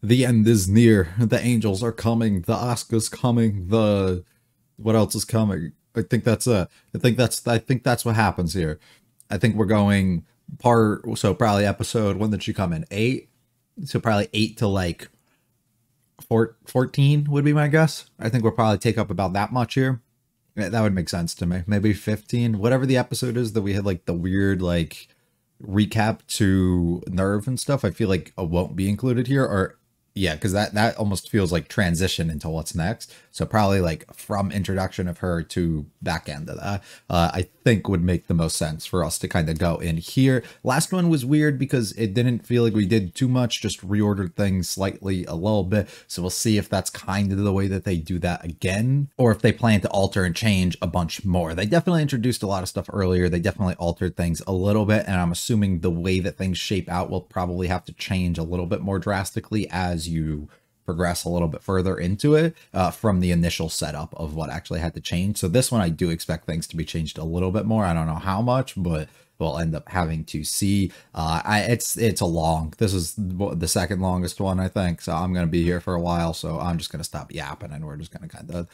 The end is near. The angels are coming. The Asuka's coming. The what else is coming? I think that's I think that's what happens here. I think we're going so probably episode when did she come in? 8. So probably 8 to like 14 would be my guess. I think we'll probably take up about that much here. Yeah, that would make sense to me. Maybe 15, whatever the episode is that we had like the weird like recap to Nerve and stuff. I feel like won't be included here, or yeah, because that almost feels like transition into what's next. So probably like from introduction of her to back end of that, I think would make the most sense for us to kind of go in here. Last one was weird because it didn't feel like we did too much, just reordered things slightly a little bit. So we'll see if that's kind of the way that they do that again, or if they plan to alter and change a bunch more. They definitely introduced a lot of stuff earlier. They definitely altered things a little bit, and I'm assuming the way that things shape out will probably have to change a little bit more drastically as you progress a little bit further into it from the initial setup of what actually had to change. So this one, I do expect things to be changed a little bit more. I don't know how much, but we'll end up having to see. It's a long. This is the second longest one, I think. So I'm gonna be here for a while. So I'm just gonna stop yapping, and we're just gonna kind of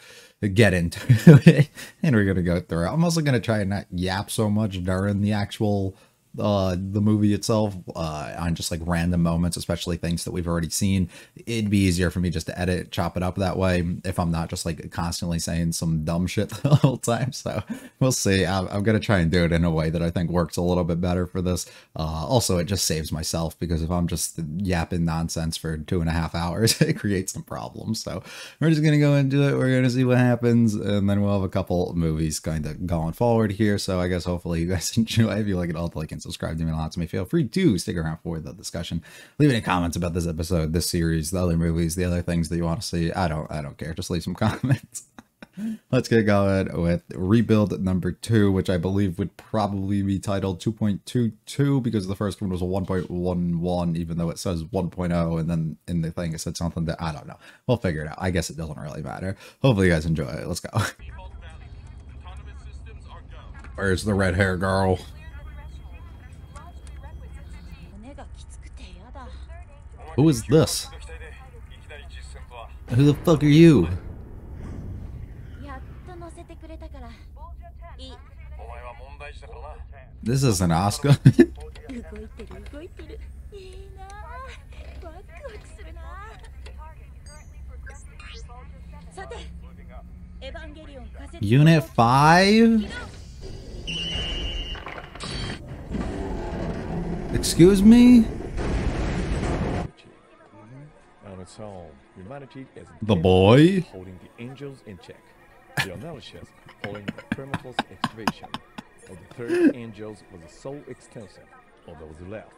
get into it, and we're gonna go through it. I'm also gonna try and not yap so much during the actual the movie itself on just like random moments, especially things that we've already seen. It'd be easier for me just to edit, chop it up that way if I'm not just like constantly saying some dumb shit the whole time. So we'll see. I'm gonna try and do it in a way that I think works a little bit better for this. Also, it just saves myself, because if I'm just yapping nonsense for 2.5 hours, it creates some problems. So we're just gonna go into it. We're gonna see what happens, and then we'll have a couple movies kind of going forward here. So I guess hopefully you guys enjoy. If you like it all, like and subscribe to me lots of me. Feel free to stick around for the discussion. Leave any comments about this episode, this series, the other movies, the other things that you want to see. I don't care. Just leave some comments. Let's get going with Rebuild number 2, which I believe would probably be titled 2.22 because the first one was a 1.11, even though it says 1.0, and then in the thing it said something that I don't know. We'll figure it out. I guess it doesn't really matter. Hopefully you guys enjoy it. Let's go. Where's the red hair girl? Who is this? Who the fuck are you? This isn't Asuka. Unit 5? Excuse me? On its own, humanity is The boy? holding the angels in check. The analysis following the Prometheus excavation of the third angels was the sole extension of those left.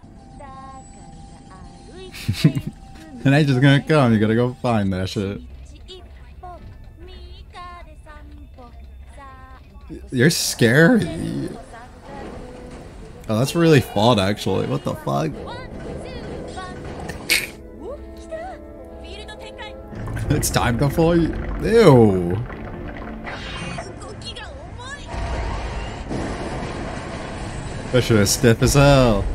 And I just gonna come. You gotta go find that shit. You're scary. Oh, that's really fun, actually. What the fuck? It's time to fight. Ew. That shit is stiff as hell.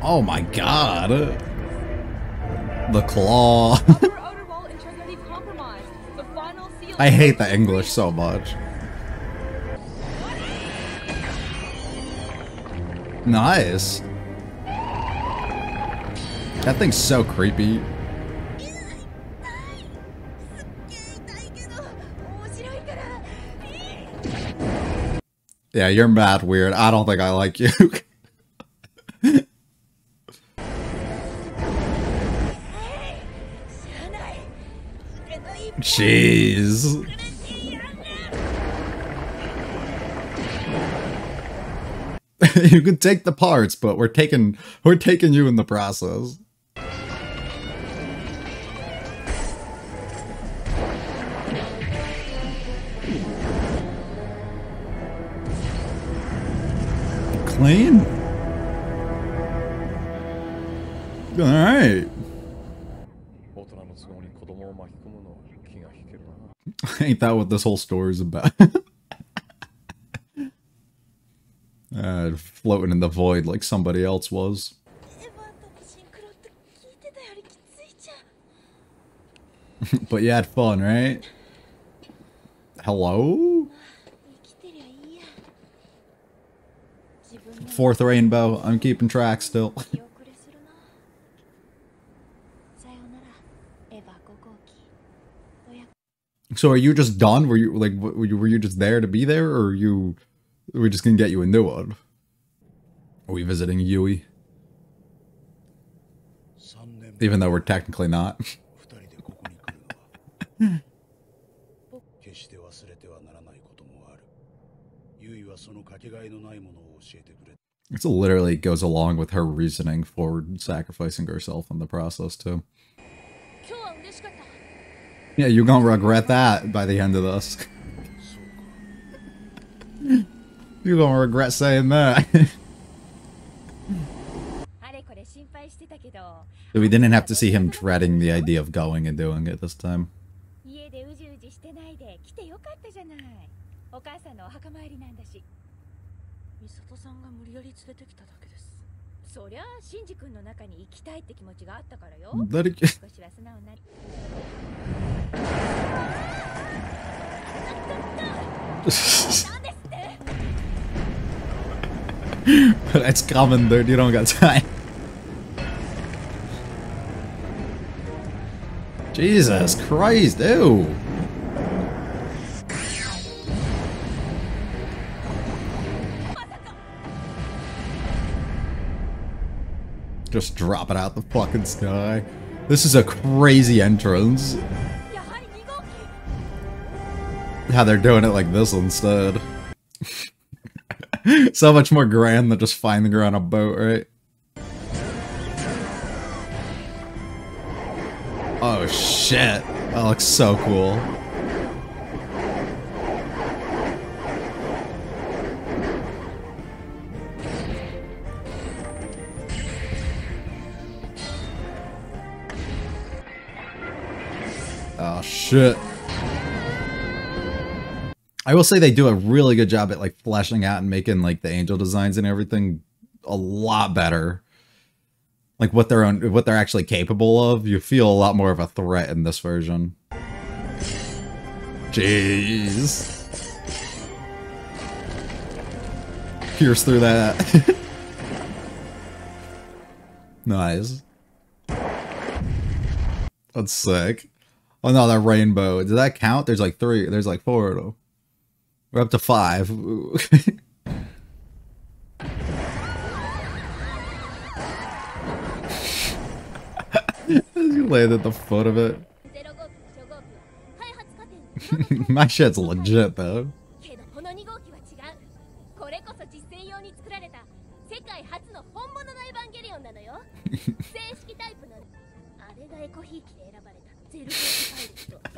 Oh my god. The claw. I hate the English so much. Nice. That thing's so creepy. Yeah, you're mad weird. I don't think I like you. Jeez. You can take the parts, but we're taking you in the process. Clean? Alright. Ain't that what this whole story's about? Floating in the void like somebody else was. エヴァとシンクロって聞いてたよりきついじゃん。 But you had fun, right? Hello? 生きてりゃいいや。自分の Fourth rainbow. I'm keeping track still. 気遅れするな。さよなら、エヴァ5号機。親 So are you just done? Were you like were you just there to be there, or are we just gonna get you a new one? Are we visiting Yui? 3年 Even though we're technically not. 2人でここに来るのは決して忘れてはならないこともある。ユイはそのかけがえのないものを教えてくれ。 It's literally goes along with her reasoning for sacrificing herself in the process too. 今日は嬉しかった。 Yeah, you're gonna regret that by the end of this. そうか。 You're gonna regret saying that. あれこれ心配してたけど、 We didn't have to see him dreading the idea of going and doing it this time. 家でうじうじしてないで来てよかったじゃない。お母さんのお墓参りなんだし。美里さんが無理やり連れてきただけです。そりゃあシンジ君の中に行きたいって気持ちがあったからよ。 Let it- 少しは素直になり。 なんですって。 It's coming, dude. You don't got time. Jesus Christ, ew. Just drop it out the fucking sky. This is a crazy entrance. やはり2号機。 How they're doing it like this instead. So much more grand than just finding her on a boat, right? Oh shit. That looks so cool. Oh shit. I will say they do a really good job at like fleshing out and making like the angel designs and everything a lot better. Like what they're actually capable of. You feel a lot more of a threat in this version. Jeez. Pierce through that. Nice. That's sick. Oh no, that rainbow. Does that count? There's like 3. There's like 4 of them. We're up to 5. You laid at the foot of it. 0号機の初号機は開発過程に My shit's legit though. けどこの2号機は違う。これこそ実践用に作られた世界初の本物のエヴァンゲリオンなのよ。正式タイプのあれがエコひいきで選ばれたゼル号機パイロット。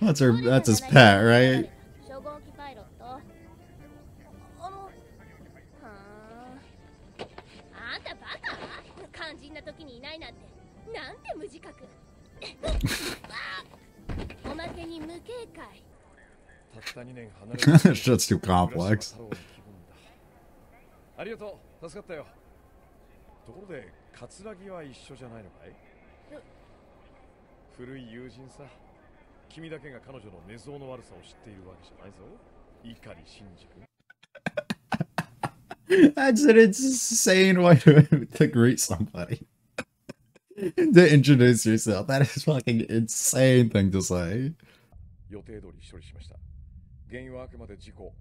That's his pet, right? 初号機パイロット。はあ。あんたバカ？肝心な時にいないなんてなんて無自覚。おまけに無警戒。たった2年離れ That shit's too complex. ありがとう、助かったよ。ところで、葛城は一緒じゃないのかい？古い友人さ。君だけが彼女の寝相の悪さを知っているわけじゃないぞ。碇シンジ君。 That's an insane way to greet somebody. To introduce yourself. That is fucking insane thing to say. 予定通り処理しました。原因はあくまで事故。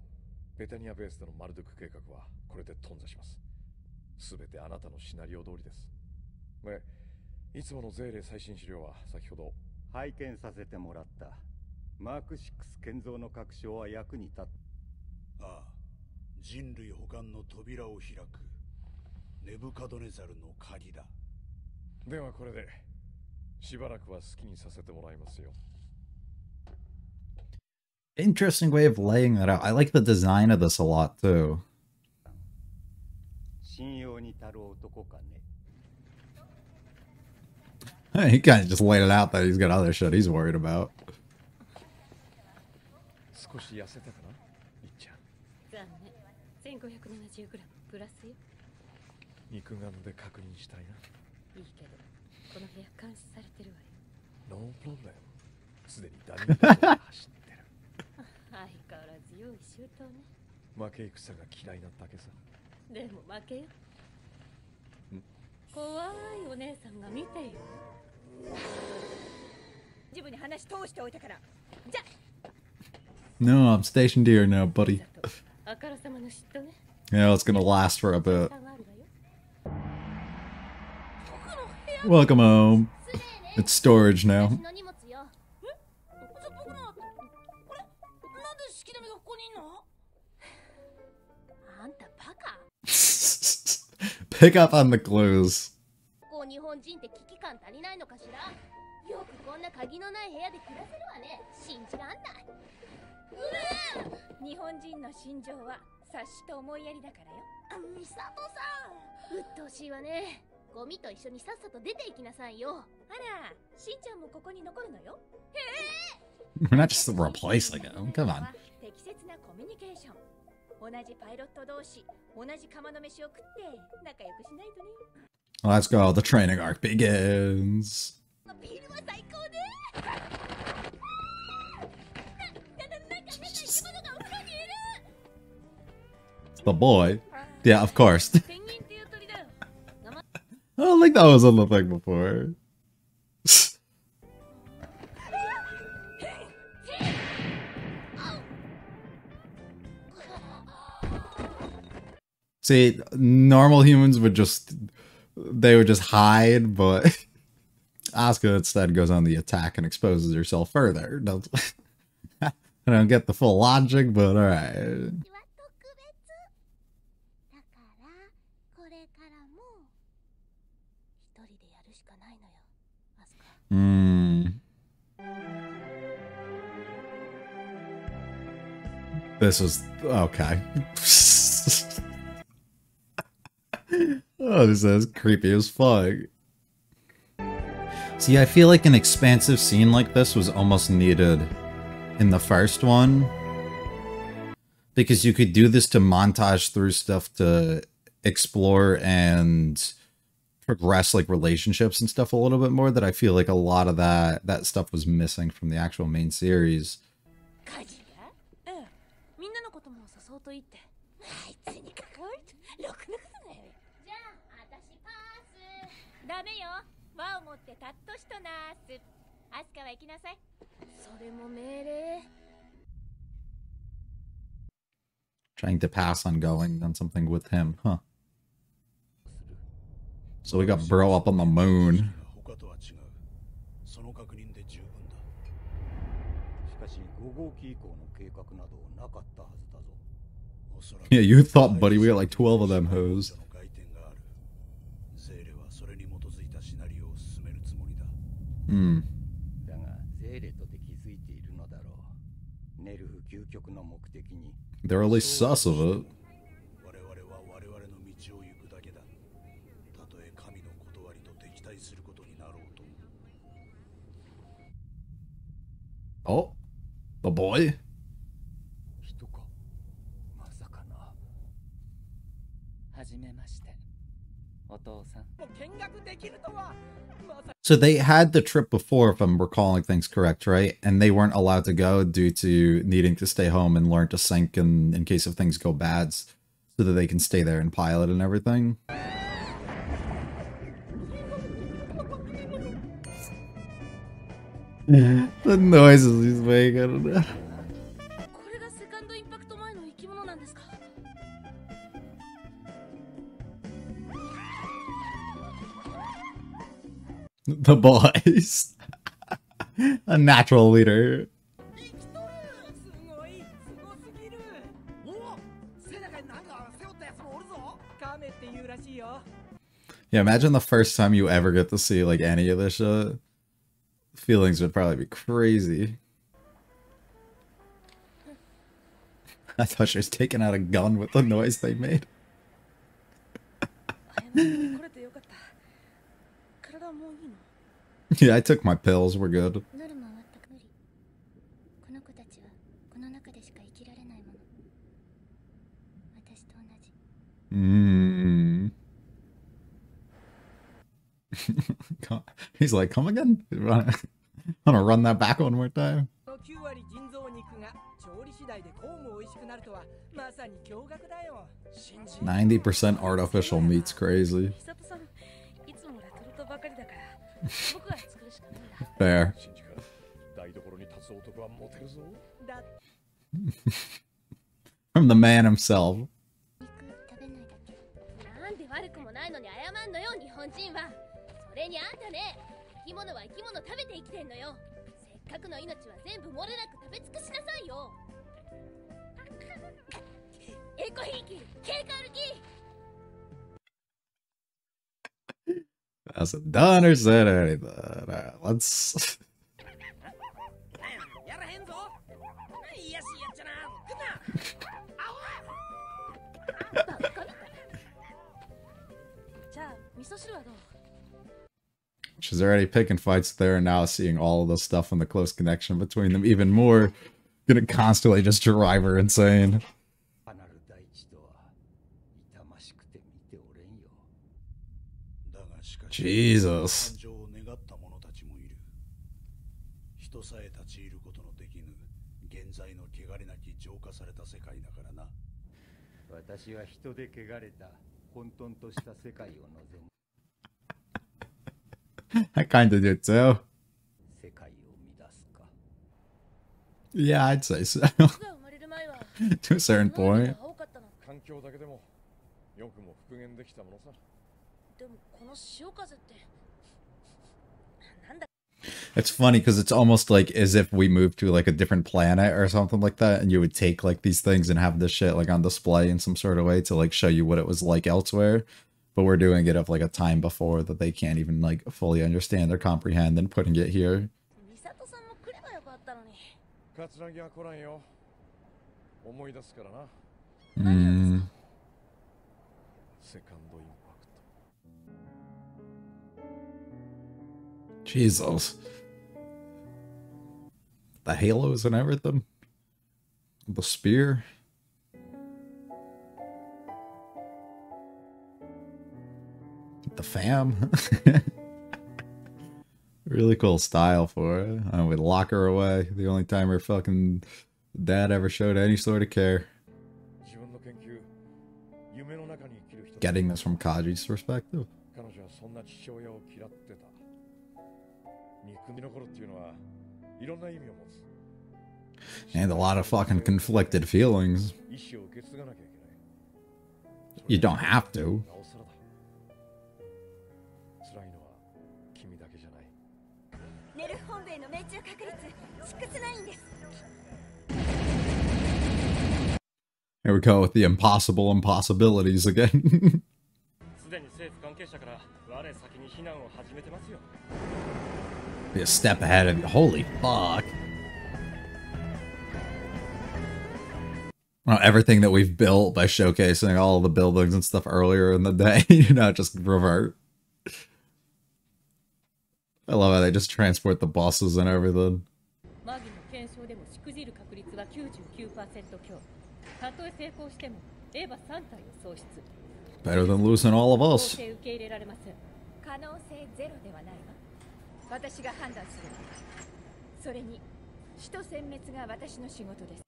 ベタニアベースでのマルドゥク計画はこれで頓挫します。すべてあなたのシナリオ通りです。いつものゼーレ最新資料は先ほど拝見させてもらった。マーク6建造の確証は役に立った。ああ、人類保管の扉を開くネブカドネザルの鍵だ。ではこれでしばらくは好きにさせてもらいますよ。 Interesting way of laying that out. I like the design of this a lot too. 信用に足る男かね。 He kind of just laid it out that he's got other shit he's worried about. 少し痩せたかな、みっちゃん。残念。570g プラスよ。肉眼で確認したいな。いいけどこの部屋監視されてるわよ。ノープロブレム。すでにダニーが走ってる。相変わらず用意周到ね。負け戦が嫌いなだけさ。でも負けよ。怖いお姉さんが見てよ。自分に話通しておいたから。じゃ No, I'm stationed here now, buddy. あからさまの嫉妬ね。 Yeah, it's gonna last for a bit. 差があるわよ。 Welcome home. It's storage 私 now. の荷物よ。僕のこれなんで式並みがここにいんの？あんたバカ。 Pick up on the clues. こう日本人って危機感足りないのかしら。よくこんな鍵のない部屋で暮らせるわね。信じらんない。日本人の心情は察しと思いやりだからよ。美里さん、鬱陶しいわね。ゴミと一緒にさっさと出て行きなさいよ。あら、しんちゃんもここに残るのよ。 We're not just replacing him. Come on. 適切なコミュニケーション。同じパイロット同士、同じ釜の飯を食って仲良くしないとね。 Let's go. The training arc begins. ビールは最高ね。なんか変な生き物が後ろにいる。 The boy. Yeah, of course. ペンギンっていう鳥だよ。 I don't think that was on the thing before. See, normal humans would just hide, but Asuka instead goes on the attack and exposes herself further. I don't get the full logic, but alright. は特別。だからこれからも一人でやるしかないのよ、アスカ。This was okay. Oh, this is creepy as fuck. See, I feel like an expansive scene like this was almost needed in the first one. Because you could do this to montage through stuff to explore and progress like relationships and stuff a little bit more, that I feel like a lot of that stuff was missing from the actual main series. カジが？ええ、みんなのことも誘うといいって。あいつに関わるとろくなことないよ。じゃあ、私パス。ダメよ。輪を持ってたっとしとなーす。アスカは行きなさい。それも命令。 Trying to pass on going on something with him, huh? So we got bro up on the moon. 他とは違う。その確認で十分だ。しかし5号機以降の計画などなかったはずだぞ。おそらく Yeah, you thought, buddy, we got like 12 of them hoes. 外転がある。ゼーレはそれに基づいたシナリオを進めるつもりだ。Hmm. だがゼーレとで気づいているのだろう。ネルフ究極の目的に。 They're at least sus of it. 我々は我々の道を行くだけだ。たとえ神の断りと敵対することになろうと。 Oh, the boy. 人か。まさかな。はじめまして。お父さん。 So they had the trip before, if I'm recalling things correct, right? And they weren't allowed to go due to needing to stay home and learn to sync in case of things go bad, so that they can stay there and pilot and everything. The noises he's making. これがセカンドインパクト前の生き物なんですか？ The boys. A natural leader. すごい、すごすぎる。お、背中になんか背負ったやつもおるぞ。カメって言うらしいよ。 Yeah, imagine the first time you ever get to see like any of this shit. Feelings would probably be crazy. I thought she was taking out a gun with the noise they made. 来れてよかった。体はもういいの？ Yeah, I took my pills. We're good. ノルマは全く無理。この子たちはこの中でしか生きられないもの。私と同じ。Mm. He's like, come again? Wanna run that back one more time? 9割人造肉が調理次第でこうも美味しくなるとはまさに驚愕だよ。信じ 90% artificial meat's crazy. 美里さんいつもレトルトばかりだから僕が作るしかないんだ。Fair. シンジ君、台所に立つ男はモテるぞ。だ From the man himself. 肉食べないだけ。なんで悪くもないのに謝んのよ日本人は。それにあんたね、生き物は生き物食べて生きてんのよ。せっかくの命は全部漏れなく食べ尽くしなさいよ。エコひいき、警官歩き。 Hasn't done or said anything. Alright, let's. やらへんぞ。いやしやっちゃな。バカみたい。じゃあ味噌汁はどう？ She's already picking fights there and now seeing all of the stuff and the close connection between them even more. Gonna constantly just drive her insane. 離る大地とは痛ましくて見ておれんよ。だがしかし Jesus. 感情を願った者たちもいる。人さえ立ち入ることのできぬ現在の汚れなき浄化された世界だからな。私は人で汚れた混沌とした世界を望む。 I kinda do too. 世界を乱すか。 Yeah, I'd say so. 僕が生まれる前は To a certain この海 point. が多かったの。環境だけでもよくも復元できたものさ。でもこの潮風ってなんだ。 It's funny because it's almost like as if we moved to like a different planet or something like that, and you would take like these things and have this shit like on display in some sort of way to like show you what it was like elsewhere. But we're doing it of like a time before that they can't even like fully understand or comprehend and putting it here. 美里さんも来ればよかったのに。桂木は来らんよ。思い出すからな。 Mm. セカンドインパクト。 Jesus. The halos and everything. The spear. The fam. Really cool style for it. We lock her away. The only time her fucking dad ever showed any sort of care. 自分の研究、夢の中に生きる人。 Getting this from Kaji's perspective. 彼女はそんな父親を嫌ってた。憎みの頃っていうのはいろんな意味を持つ。 And a lot of fucking conflicted feelings. 意志を受け継がなきゃいけない。 You don't have to. なおさらだ。辛いのは君だけじゃない。ネル本兵の命中確率6-9です。 Here we go with the impossible impossibilities again. すでに政府関係者から我先に避難を始めてますよ。 Be a step ahead of you. Holy fuck. Well, everything that we've built by showcasing all the buildings and stuff earlier in the day, you know, just revert. I love how they just transport the buses and everything. マギの検証でもしくじる確率は 99% 強。たとえ成功してもエヴァ3体を喪失。 Better than losing all of 到 us. 底受け入れられません。可能性ゼロではないわ。私が判断する。それに使徒殲滅が私の仕事です。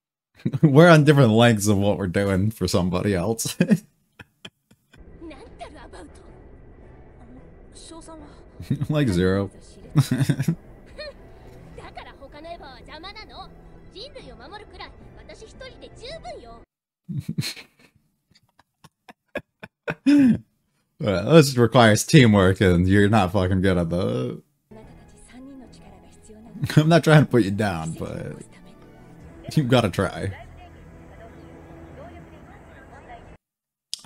We're on different lengths of what we're doing for somebody else. なんたるアバウト。賞賛は Like zero. だから他のエヴァは邪魔なの。人類を守るくらい私一人で十分よ。 This requires teamwork, and you're not fucking good at that. あなたたち3人の力が必要なの。 I'm not trying to put you down, but you've got to try.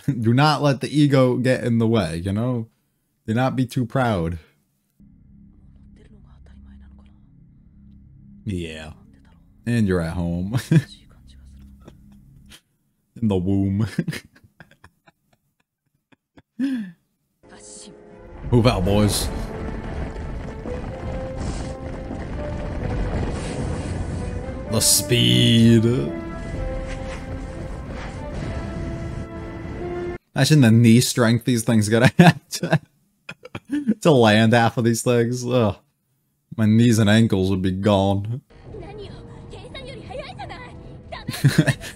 Do not let the ego get in the way, you know? Do not be too proud. 乗ってるのが当たり前なのかな。 Yeah. なんでだろ And you're at home. う。欲しい感じがする。 In the womb. 発信。 Move out, boys. The speed. Imagine the knee strength these things gotta have to land half of these things. Ugh. My knees and ankles would be gone.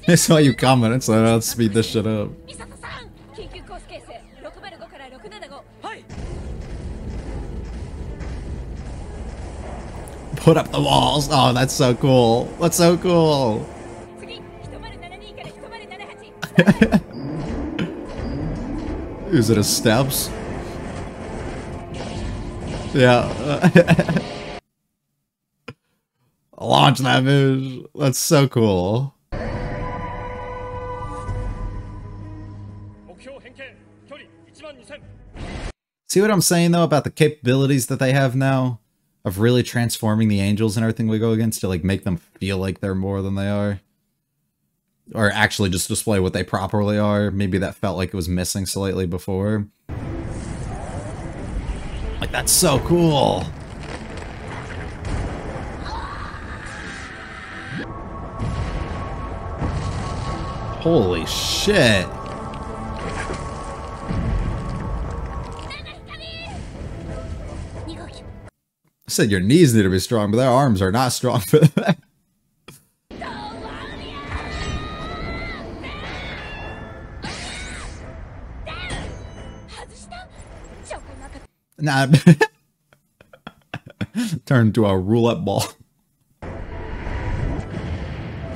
They saw you coming, and so let's speed this shit up. Put up the walls. Oh, that's so cool. That's so cool. Is it as steps? Yeah. Launch that move. That's so cool. See what I'm saying though about the capabilities that they have now of really transforming the angels and everything we go against to like make them feel like they're more than they are, or actually just display what they properly are. Maybe that felt like it was missing slightly before. Like, that's so cool. Holy shit. I said your knees need to be strong, but their arms are not strong for that. Nah. Turned into a roulette ball.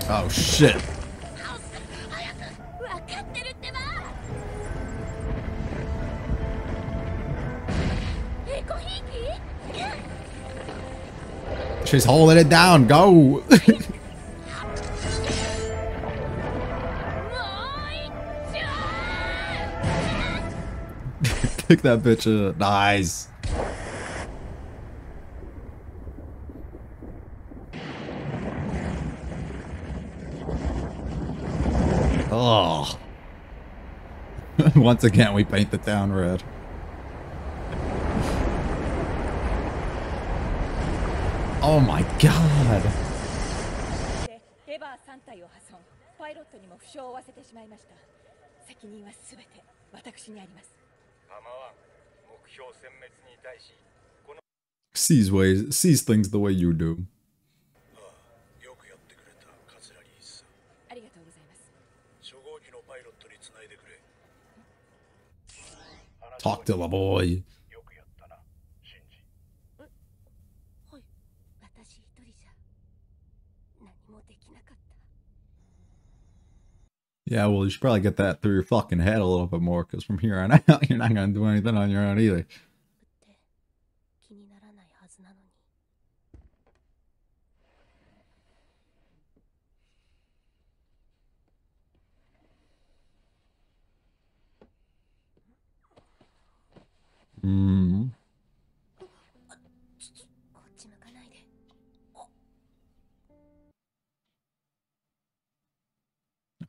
Oh shit. She's holding it down. Go. Kick that bitch up. Nice. Oh. Once again, we paint the town red. Oh my god. Sees things the way you do. Talk to the boy. Yeah, well, you should probably get that through your fucking head a little bit more, because from here on out, you're not going to do anything on your own either.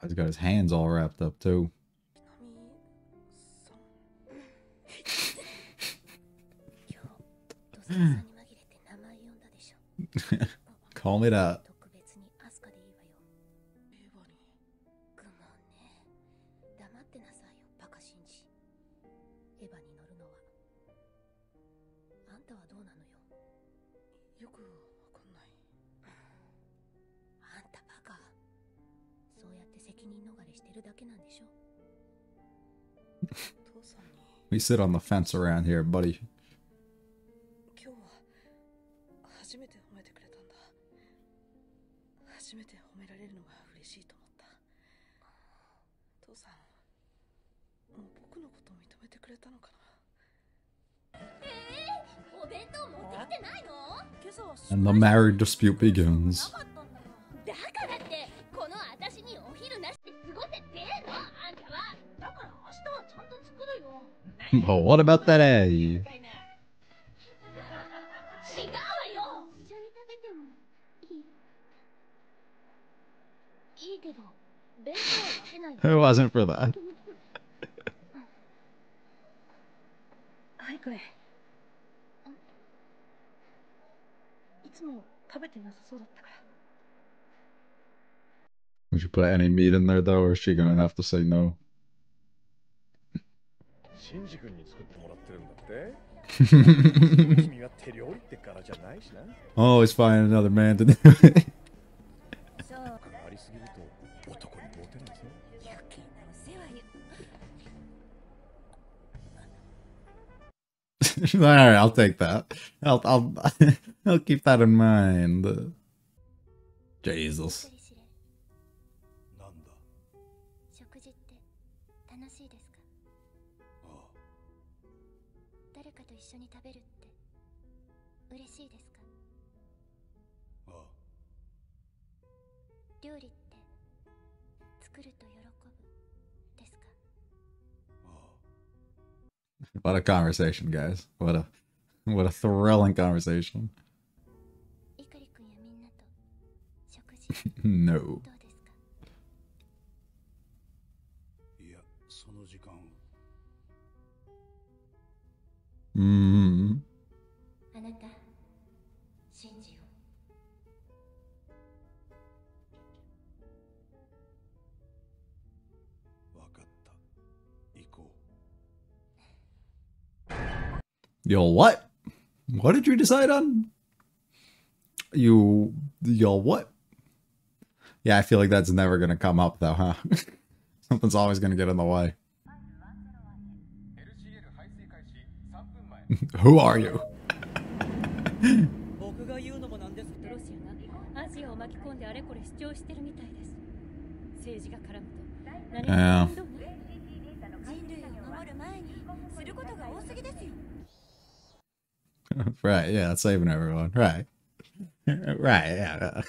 He's got his hands all wrapped up too. Call me that. We sit on the fence around here, buddy. And the marriage dispute begins. But what about that A? Who wasn't for that? Would you put any meat in there though, or is she gonna have to say no? シンジ君に作ってもらってるんだって君は手料理ってからじゃないしな。 Always find another man to do it. そうありすぎると男にモテるんですよ。余計なお世話よ。 Alright, I'll take that. I'll keep that in mind. Jesus. なんだ。食事って楽しいですか？ああ、誰かと一緒に食べるって嬉しいですか？ああ、料理って作ると喜ぶですか？ああ。 What a conversation, guys. What a thrilling conversation. イカリ君やみんなと食事 No. どうですか？いや、その時間。 あなた信じよわかった。行こう。 Yo, what? What did you decide on? Yo, what? Yeah, I feel like that's never gonna come up though, huh? Something's always gonna get in the way. Who are you? 僕が言うのもなんですけど、ロシアがアジアを巻き込んであれこれ主張してるみたいです。政治が絡むと何か面倒ね。人類を守る前にすることが多すぎですよ。 Right, yeah, saving everyone. Right. Right, yeah.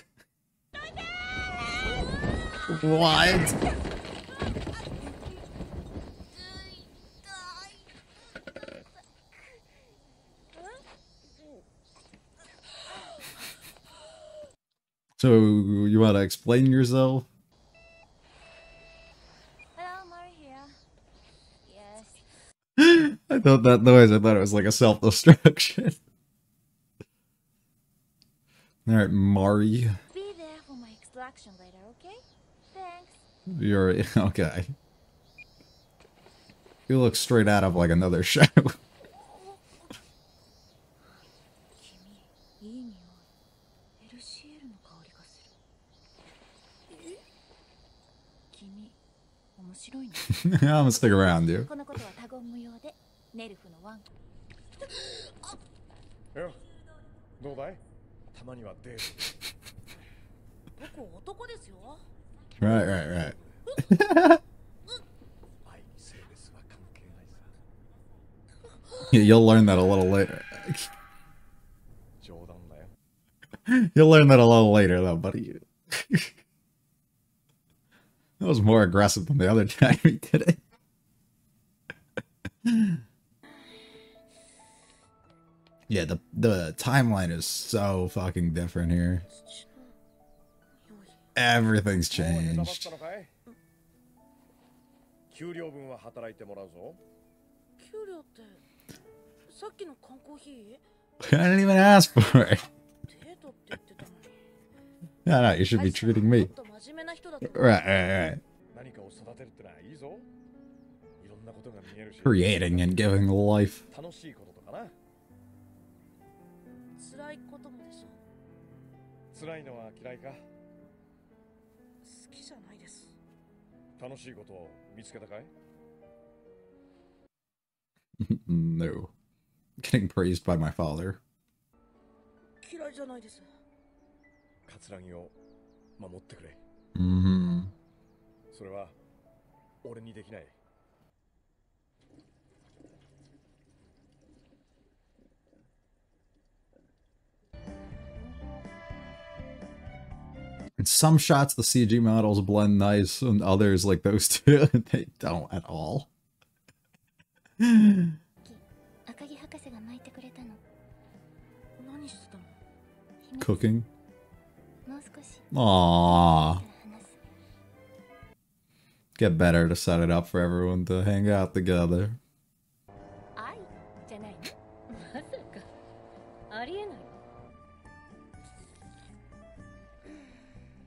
What? So, you want to explain yourself? Hello, Mari here. Yes. I thought that noise, I thought it was like a self-destruction. Alright, Mari. Be there for my extraction later, okay? Thanks. You're okay. You look straight out of like another show. 君、いい匂い。LCL の香りがする。君、面白いね。 I'm gonna stick around, dude. このことは他言無用で、ネルフのワンコ。よ、どうだい？たまにはデート。僕男ですよ。 Right, right, right. 愛に性別は関係ないさ。 You'll learn that a little later. 冗談だよ。 You'll learn that a little later, though, buddy. That was more aggressive than the other time he did it. Yeah, the timeline is so fucking different here. Everything's もうネタバっ changed. たのかい？給料分は働いてもらうぞ。給料ってさっきの缶コーヒ I didn't even ask for it. ー？デートって言ってたのに。 No, no, you should be treating も me. っと真面目な人だと。 Right, right, right. 何かを育てるってのはいいぞ。いろんなことが見えるし。 Creating and giving life. 楽しいこととかな。辛いこともでしょ。辛いのは嫌いか？好きじゃないです。楽しいことを見つけたかい？ No. Getting praised by my father. 嫌いじゃないです。カツラギを守ってくれ。 Mm-hmm. それは俺にできない。 In some shots, the CG models blend nice, and others, like those two, they don't at all. 赤木博士が巻いてくれたの。何してたの？ Cooking. もう少し Aww. 話す。 Get better to set it up for everyone to hang out together. 愛じゃないの？まさかありえないわ。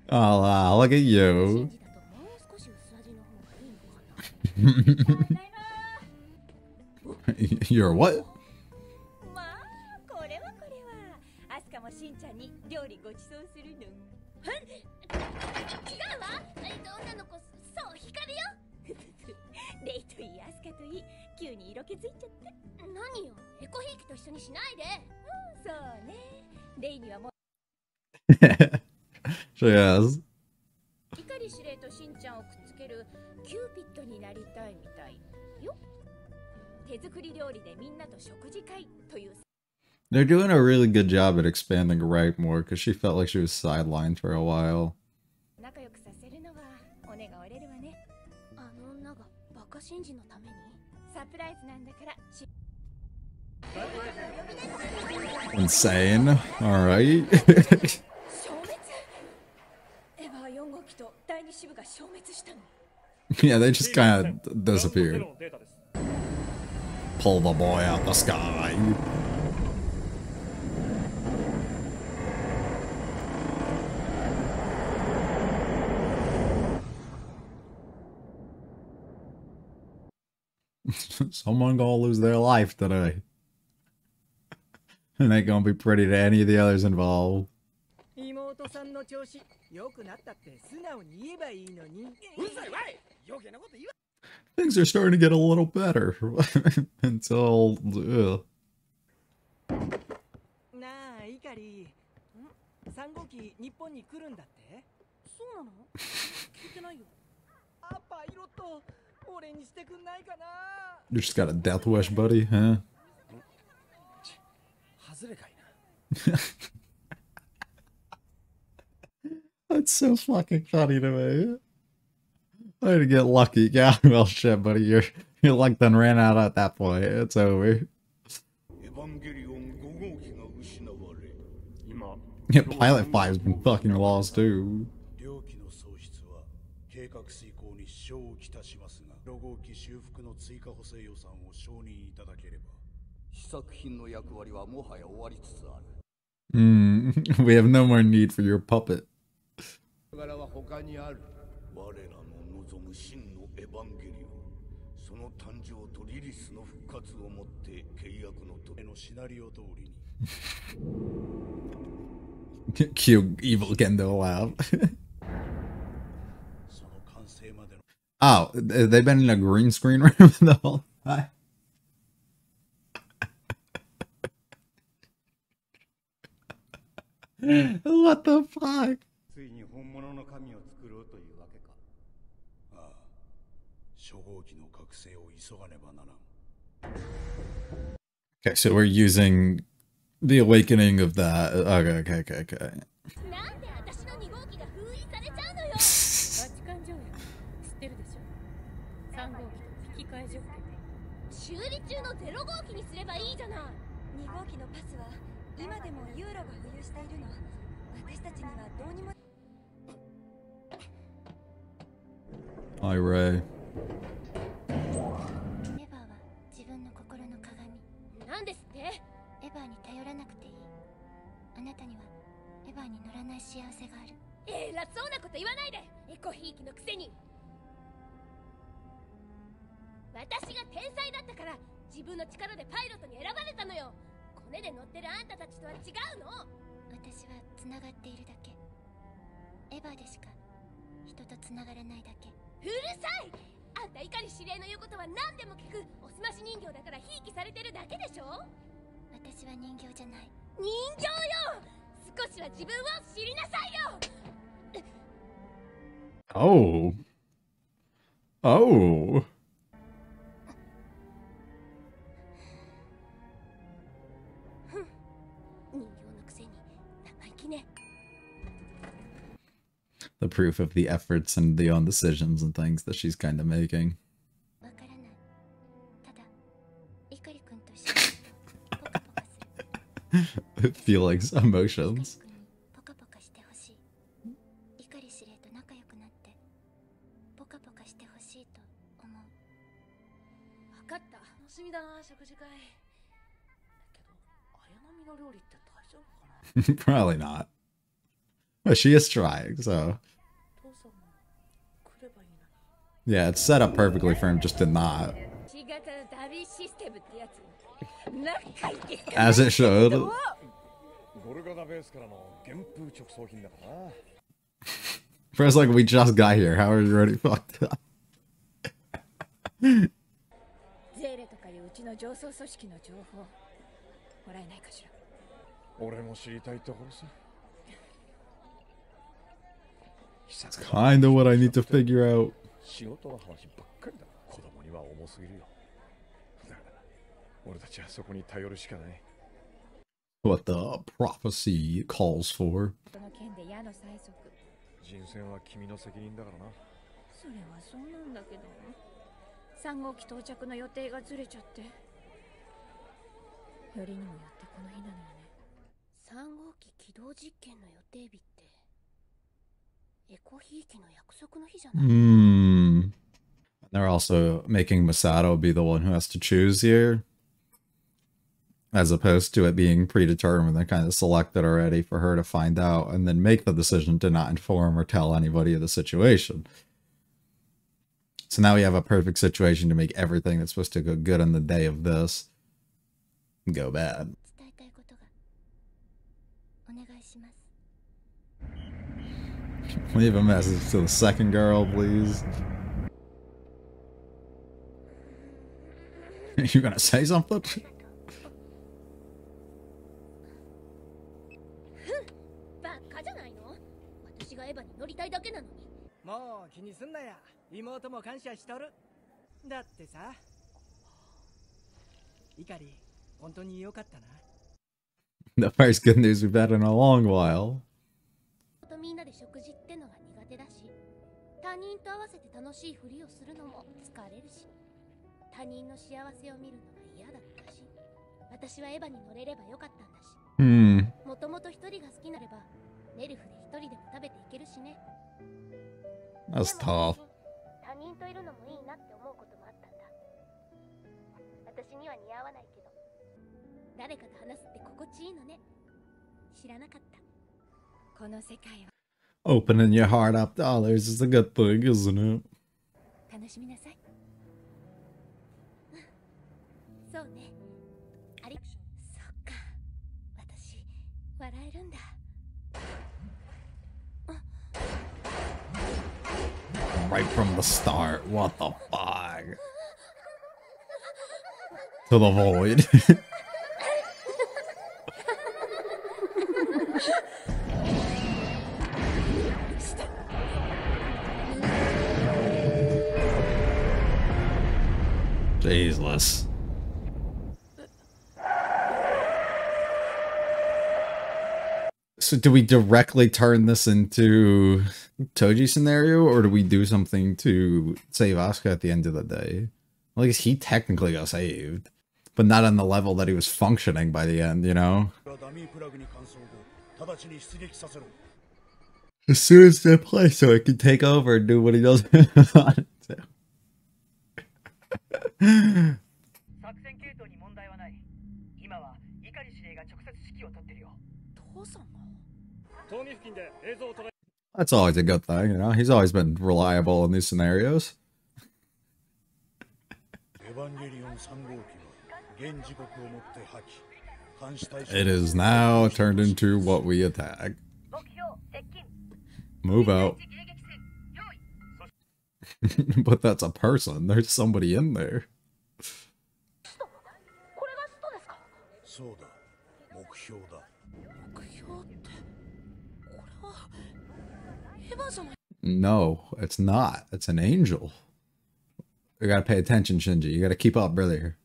Oh, wow, look at you. 信じだともう少し薄味の方がいいのかな。ただいま You're what? まあこれはアスカもしんちゃんに料理ごちそうするの。違うわ。女の子そう光よ。レイといいアスカといい急に色気づいちゃって。何よエコひいきと一緒にしないで。そうね。レイにはもう She has. 碇司令としんちゃんをくっつけるキューピッドになりたいみたいよ。手作り料理でみんなと食事会という。 They're doing a really good job at expanding Right more because she felt like she was sidelined for a while. 仲良くさせるのはお願が折れるわね。あの女がバカ真珠のためにサプライズなんだから。 Insane. Alright. 消滅。エヴァ4号機と第2支部が消滅したの。 Yeah, they just kind of disappeared. Pull the boy out the sky. Someone gonna lose their life today. And ain't gonna be pretty to any of the others involved. 妹さんの調子良くなったって素直に言えばいいのに。うるさいわい。余計なこと言わ。 Things are starting to get a little better. Until... Ugh. なあイカリ。3号機日本に来るんだって。そうなの？聞いてないよ。あパイロット俺にしてくんないかな。 You just got a death wish, buddy, huh? 外れかいな。 That's so fucking funny to me. I had to get lucky. Yeah, well, shit, buddy. Your luck done ran out at that point. It's over. Yeah, Pilot 5's been fucking lost too. 計画遂行に支障をきたしますが、ロ号機修復の追加補正予算を承認いただければ。試作品の役割はもはや終わりつつある。We have no more need for your puppet. 柄は他にある。我らの望む真のエヴァンゲリオン。その誕生とリリスの復活をもって契約のとのシナリオ通りに。Cute evil Gendo laugh. Oh, they've been in a green screen room the whole time. What the fuck? Okay, so we're using the awakening of that. Okay. 修理中の0号機にすればいいじゃない。2号機のパスは今でもユーロが保有しているの。私たちにはどうにも。Hi, Ray. エヴァは自分の心の鏡。なんですって？エヴァに頼らなくていい。あなたにはエヴァに乗らない幸せがある。偉そうなこと言わないで。エコひいきのくせに。私が天才だったから自分の力でパイロットに選ばれたのよ。コネで乗ってるあんたたちとは違うの。私はつながっているだけ。エヴァでしか人とつながらないだけ。うるさい。あんた碇司令の言うことは何でも聞くおすまし人形だからひいきされてるだけでしょ。私は人形じゃない。人形よ。少しは自分を知りなさいよ。Oh. The proof of the efforts and the own decisions and things that she's kind of making. Feelings, emotions. Probably not. But she is trying, so. Yeah, it's set up perfectly for him just to not. As it should. ゴルガダベースからの原風直送品だからな。 First, like, we just got here. How are you already fucked up? ゼーレとかいううちの上層組織の情報もらえないかしら。俺も知りたいところさ。 It's kind of what I need to figure out. 仕事の話ばっかりだ。子供には重すぎるよ。だから俺たちはそこに頼るしかない。 What the prophecy calls for. この件で矢の催促。人選は君の責任だからな。それはそうなんだけど、3号機到着の予定がずれちゃって。よりにもよってこの日なのよね。3号機起動実験の予定日ってエコひいきの約束の日じゃない？ They're also making Masato be the one who has to choose here, as opposed to it being predetermined. They kind of selected already for her to find out and then make the decision to not inform or tell anybody of the situation. So now we have a perfect situation to make everything that's supposed to go good on the day of this go bad. Leave a message to the second girl, please. You gonna say something? もう気にすんなや。妹も感謝しとる。だってさ。イカリ、本当に良かったな。 The first good news we've had in a long while. みんなで食事ってのが苦手だし、他人と合わせて楽しいふりをするのも疲れるし、他人の幸せを見るのが嫌だったし、私はエヴァに乗れればよかったんだし。もともと一人が好きなれば、ネルフで一人でも食べていけるしね。 That's tough. 他人といるのもいいなって思うこともあったんだ。私には似合わないけど、誰かと話すって心地いいのね。知らなかった。この世界は Opening your heart up to others is a good thing, isn't it? 楽しみなさい。そうね。あり、そっか。私笑えるんだ。 Right from the start. What the fuck? To the void. Jesus. So do we directly turn this into Toji scenario, or do we do something to save Asuka at the end of the day? Well, I guess he technically got saved, but not on the level that he was functioning by the end, you know? As soon as they play, so it can take over and do what he doesn't want it to. 作戦系統に問題はない。今は碇司令が直接指揮を取ってるよ。父さんが。 That's always a good thing, you know? He's always been reliable in these scenarios. It is now turned into what we attack. Move out. But that's a person. There's somebody in there. No, it's not. It's an angel. You gotta pay attention, Shinji. You gotta keep up, brother.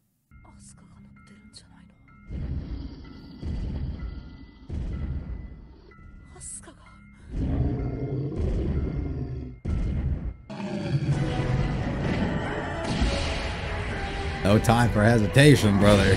No time for hesitation, brother.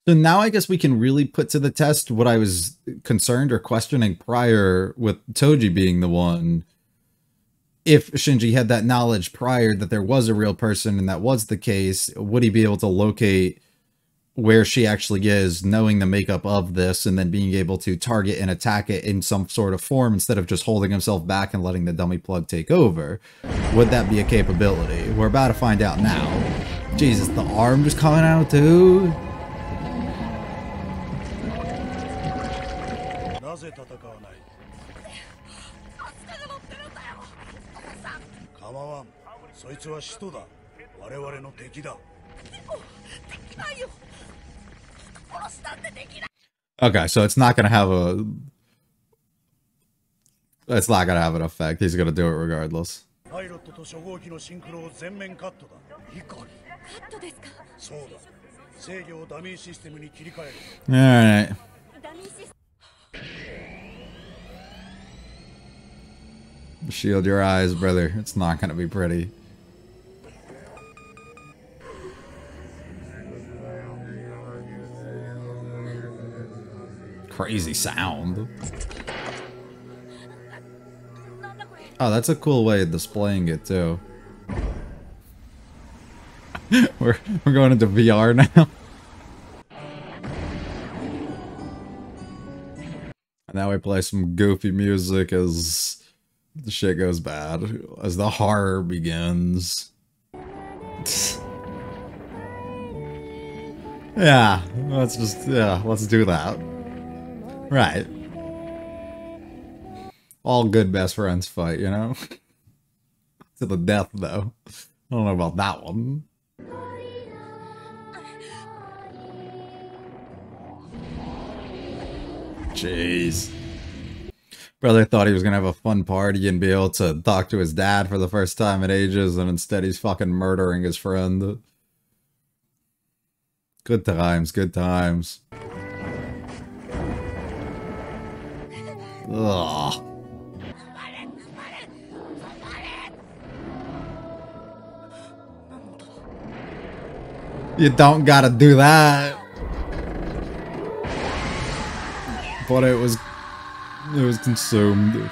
So now I guess we can really put to the test what I was concerned or questioning prior with Toji being the one. If Shinji had that knowledge prior that there was a real person and that was the case, would he be able to locate where she actually is, knowing the makeup of this, and then being able to target and attack it in some sort of form instead of just holding himself back and letting the dummy plug take over. Would that be a capability? We're about to find out now. Jesus, the arm just coming out too? Okay, so it's not gonna have a... It's not gonna have an effect. He's gonna do it regardless. Alright. Shield your eyes, brother. It's not gonna be pretty. Crazy sound. Oh, that's a cool way of displaying it too. we're going into VR now. And now we play some goofy music as the shit goes bad, as the horror begins. Yeah, let's do that. Right. All good best friends fight, you know? To the death, though. I don't know about that one. Jeez. Brother thought he was gonna have a fun party and be able to talk to his dad for the first time in ages, and instead he's fucking murdering his friend. Good times, good times. Ugh. You don't gotta do that. But it was consumed.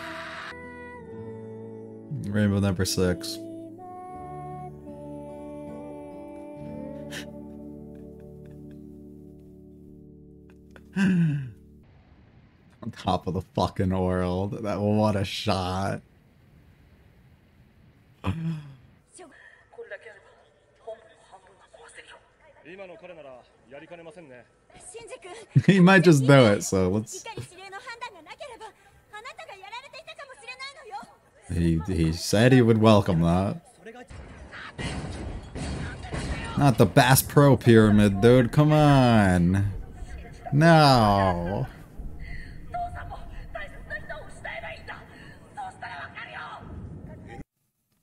Rainbow number 6. On top of the fucking world. That, what a shot. He might just do it, so let's... He said he would welcome that. Not the Bass Pro Pyramid, dude, come on. No.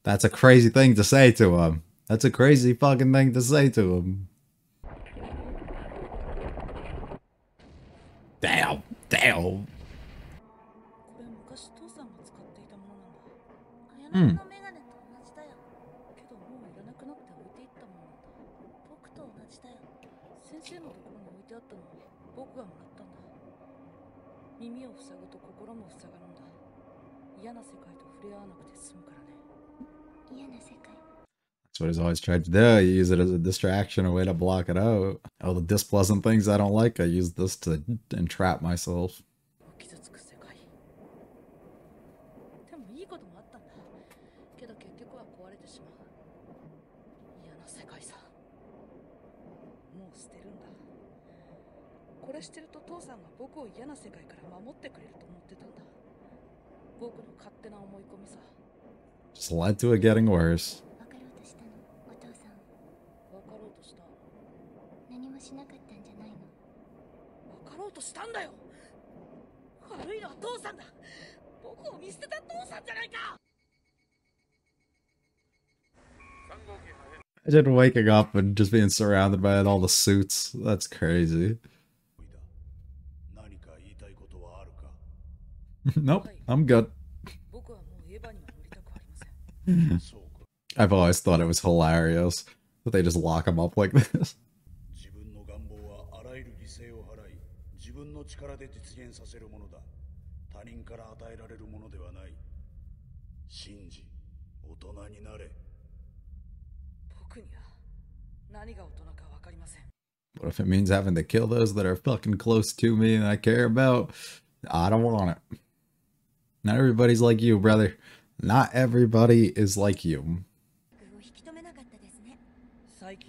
That's a crazy thing to say to him. That's a crazy fucking thing to say to him. Damn, damn. Hmm. That's what he's always tried to do. You use it as a distraction, a way to block it out. All the displeasant things I don't like, I use this to entrap myself. Just led to it getting worse. Imagine waking up and just being surrounded by all the suits. That's crazy. Nope, I'm good. I've always thought it was hilarious that they just lock him up like this. But if it means having to kill those that are fucking close to me and I care about, I don't want it. Not everybody's like you, brother. Not everybody is like you.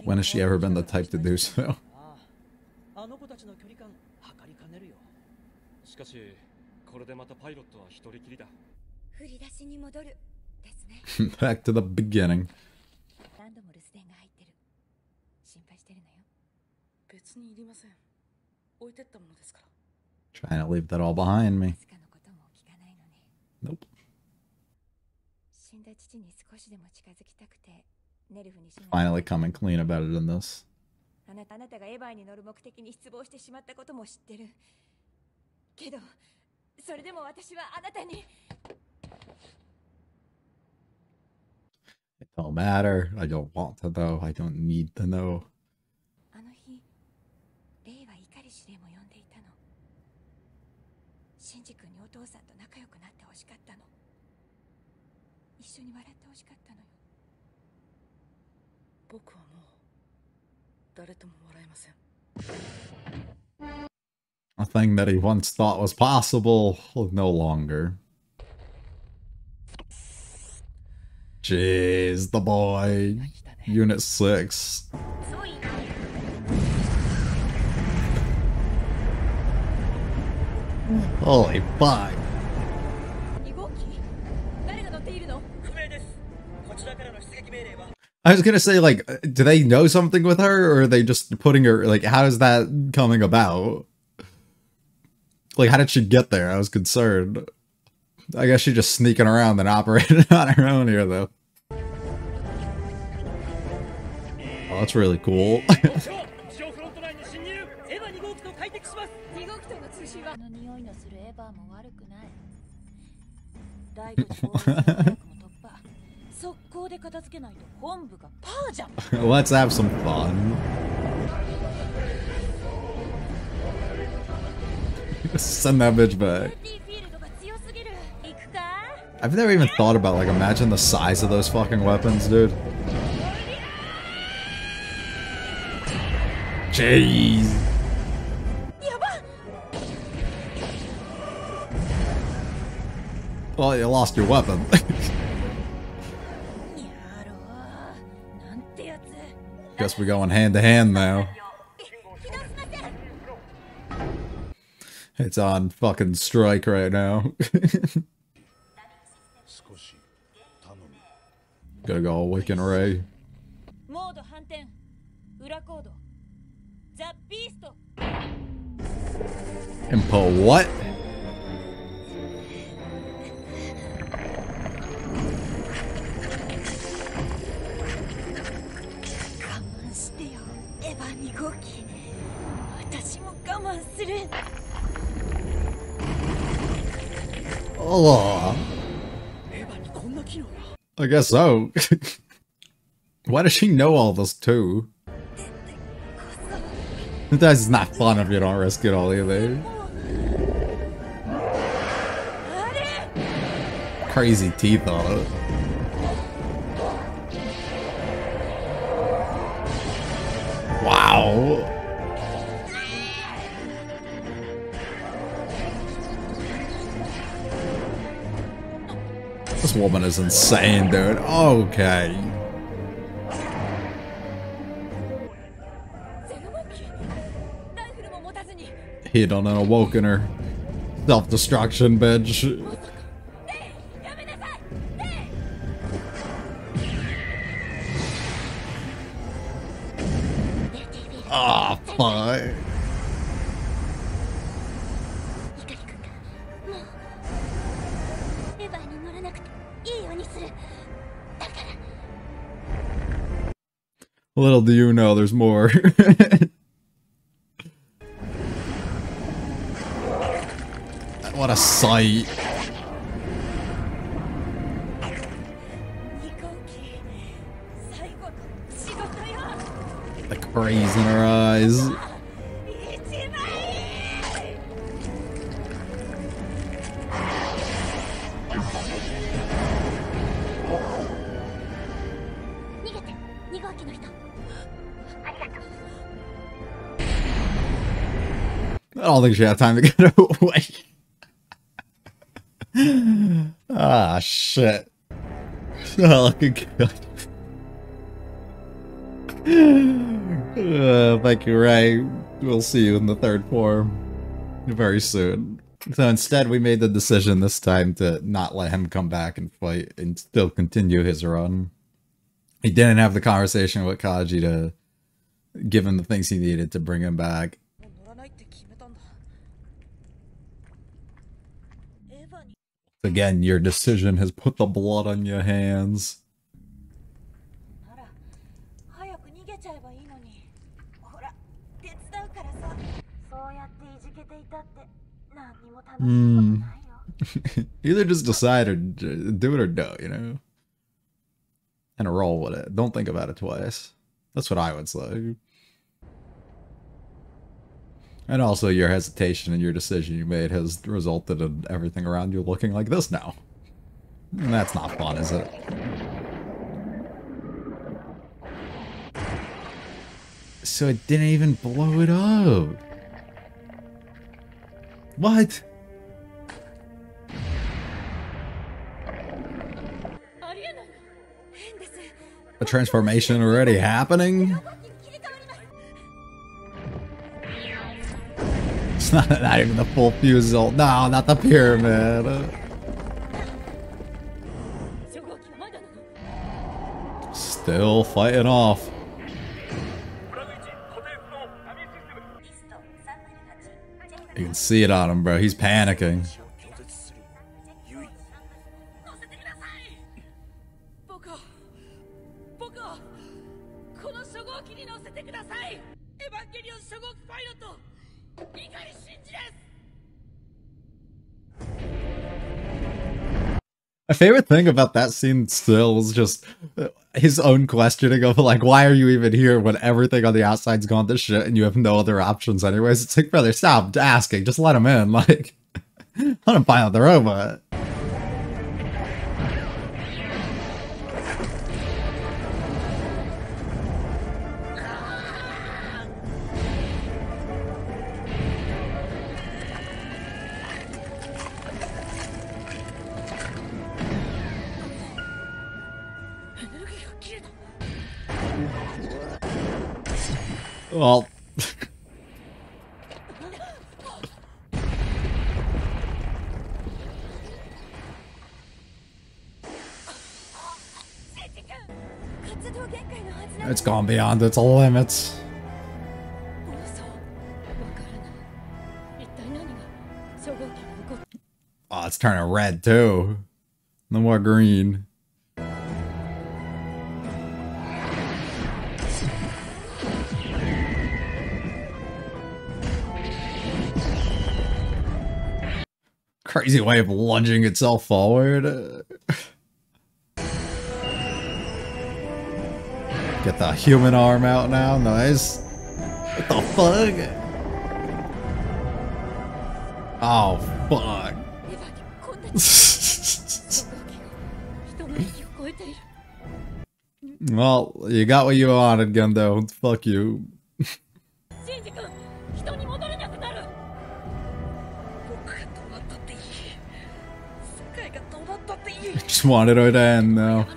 When has she ever been the type to do so? しかしこれでまたパイロットは一人きりだ。振り出しに戻るですね。Back to the beginning. 何度も留守電が入ってる。心配してるのよ。別にいりません。置いてったものですから。Trying to leave that all behind me. スカのことも聞かないのね。Nope. 死んだ父に少しでも近づきたくて、ネルフにしない。Finally coming clean about it in this. あなたがエヴァに乗る目的に失望してしまったことも知ってる。けど、それでも私はあなたに。It don't matter. I don't want to know. I don't need to know. あの日、レイは怒り司令も呼んでいたの。シンジ君にお父さんと仲良くなってほしかったの。一緒に笑ってほしかったのよ。僕はもう誰とも笑えません。A thing that he once thought was possible, no longer. Jeez, the boy. Unit 6. Holy fuck. I was gonna say, like, do they know something with her, or are they just putting her, like, how is that coming about? Like, how did she get there? I was concerned. I guess she's just sneaking around and operating on her own here, though. Oh, that's really cool. Let's have some fun. Send that bitch back. I've never even thought about, like, imagine the size of those fucking weapons, dude. Jeez. Well, you lost your weapon. Guess we're going hand to hand now. It's on fucking strike right now. Gotta go awaken Ray. Impo what? Oh, I guess so. Why does she know all this too? That's not fun if you don't risk it all either. Crazy teeth on it. Wow. This woman is insane, dude. Okay. Hit on an awokener. Self-destruction, bitch. Ah, oh, fuck. Little do you know, there's more. What a sight. The craze in her eyes. I don't think she had time to get away. Ah, shit. Oh, good God. Thank you, Ray. We'll see you in the third form very soon. So instead, we made the decision this time to not let him come back and fight and still continue his run. He didn't have the conversation with Kaji to give him the things he needed to bring him back. Again, your decision has put the blood on your hands. Either just decide or do it or don't, you know? And roll with it. Don't think about it twice. That's what I would say. And also your hesitation and your decision you made has resulted in everything around you looking like this now. And that's not fun, is it? So it didn't even blow it up. What? A transformation already happening? It's not even the full fusel. No, not the pyramid. Still fighting off. You can see it on him, bro. He's panicking. My favorite thing about that scene still is just his own questioning of like, why are you even here when everything on the outside's gone to shit and you have no other options anyways? It's like, brother, stop asking. Just let him in. Like, let him find out the robot. Well, it's gone beyond its limits. Oh, it's turning red too. No more green. Crazy way of lunging itself forward. Get the human arm out now. Nice. What the fuck? Oh, fuck. Well, you got what you wanted, Gendo. Fuck you. Just wanted it to end now.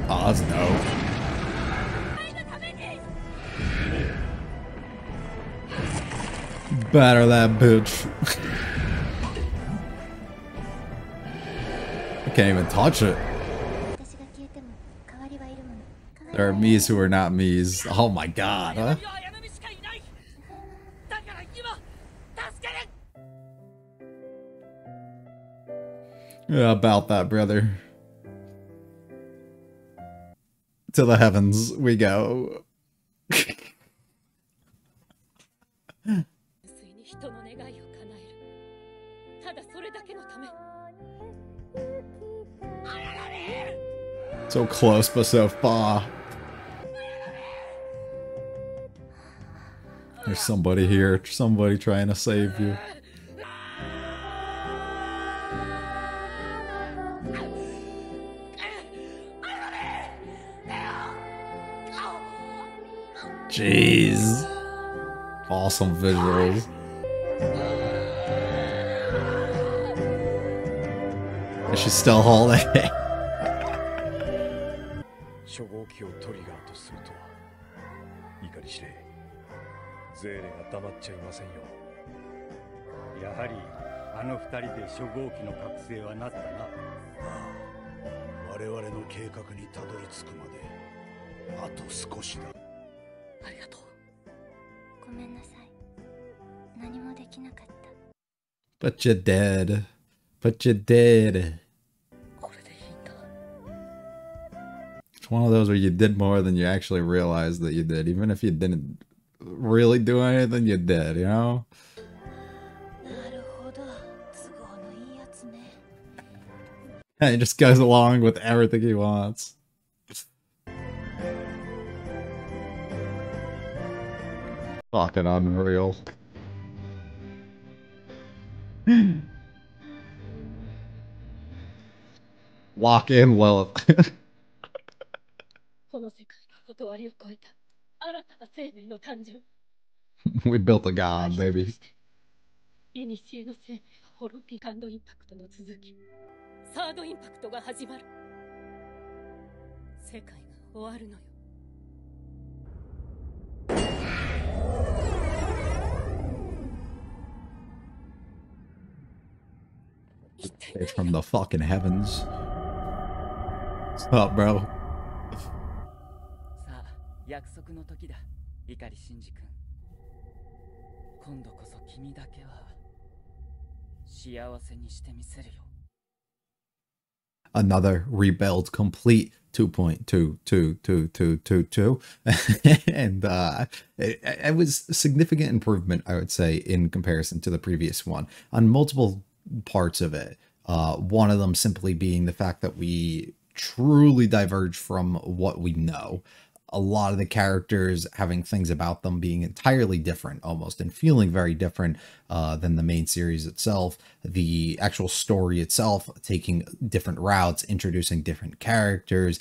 Oh, that's dope. Batter that bitch. I can't even touch it. There are me's who are not me's. Oh my god, huh? Yeah, about that, brother. To the heavens we go. So close, but so far. There's somebody here, somebody trying to save you. Jeez. Awesome visuals. She's still holding it. 初号機をトリガーとするとは怒り司令ゼーレが黙っちゃいませんよ。やはりあの二人で初号機の覚醒はなったな。我々の計画にたどり着くまであと少しだ。ありがとう。ごめんなさい。何もできなかった。But you did. But you did. これでいいんだ。It's one of those where you did more than you actually realized that you did. Even if you didn't really do anything, you did, you know? なるほど。都合のいいやつね。And he just goes along with everything he wants. Fucking unreal. Lock in Lilith. この世界が断りを超えた新たな生命の誕生。 We built a god, baby. いにしえの生命が滅び、セカンドインパクトの続き、サードインパクトが始まる。世界が終わるのよ。From the fucking heavens. What's up, bro? さあ、約束の時だ、碇シンジ君。今度こそ君だけは幸せにしてみせるよ。Another rebuild complete 2.22222. And it was a significant improvement, I would say, in comparison to the previous one on multiple parts of it. One of them simply being the fact that we truly diverge from what we know. A lot of the characters having things about them being entirely different almost and feeling very different than the main series itself. The actual story itself taking different routes, introducing different characters,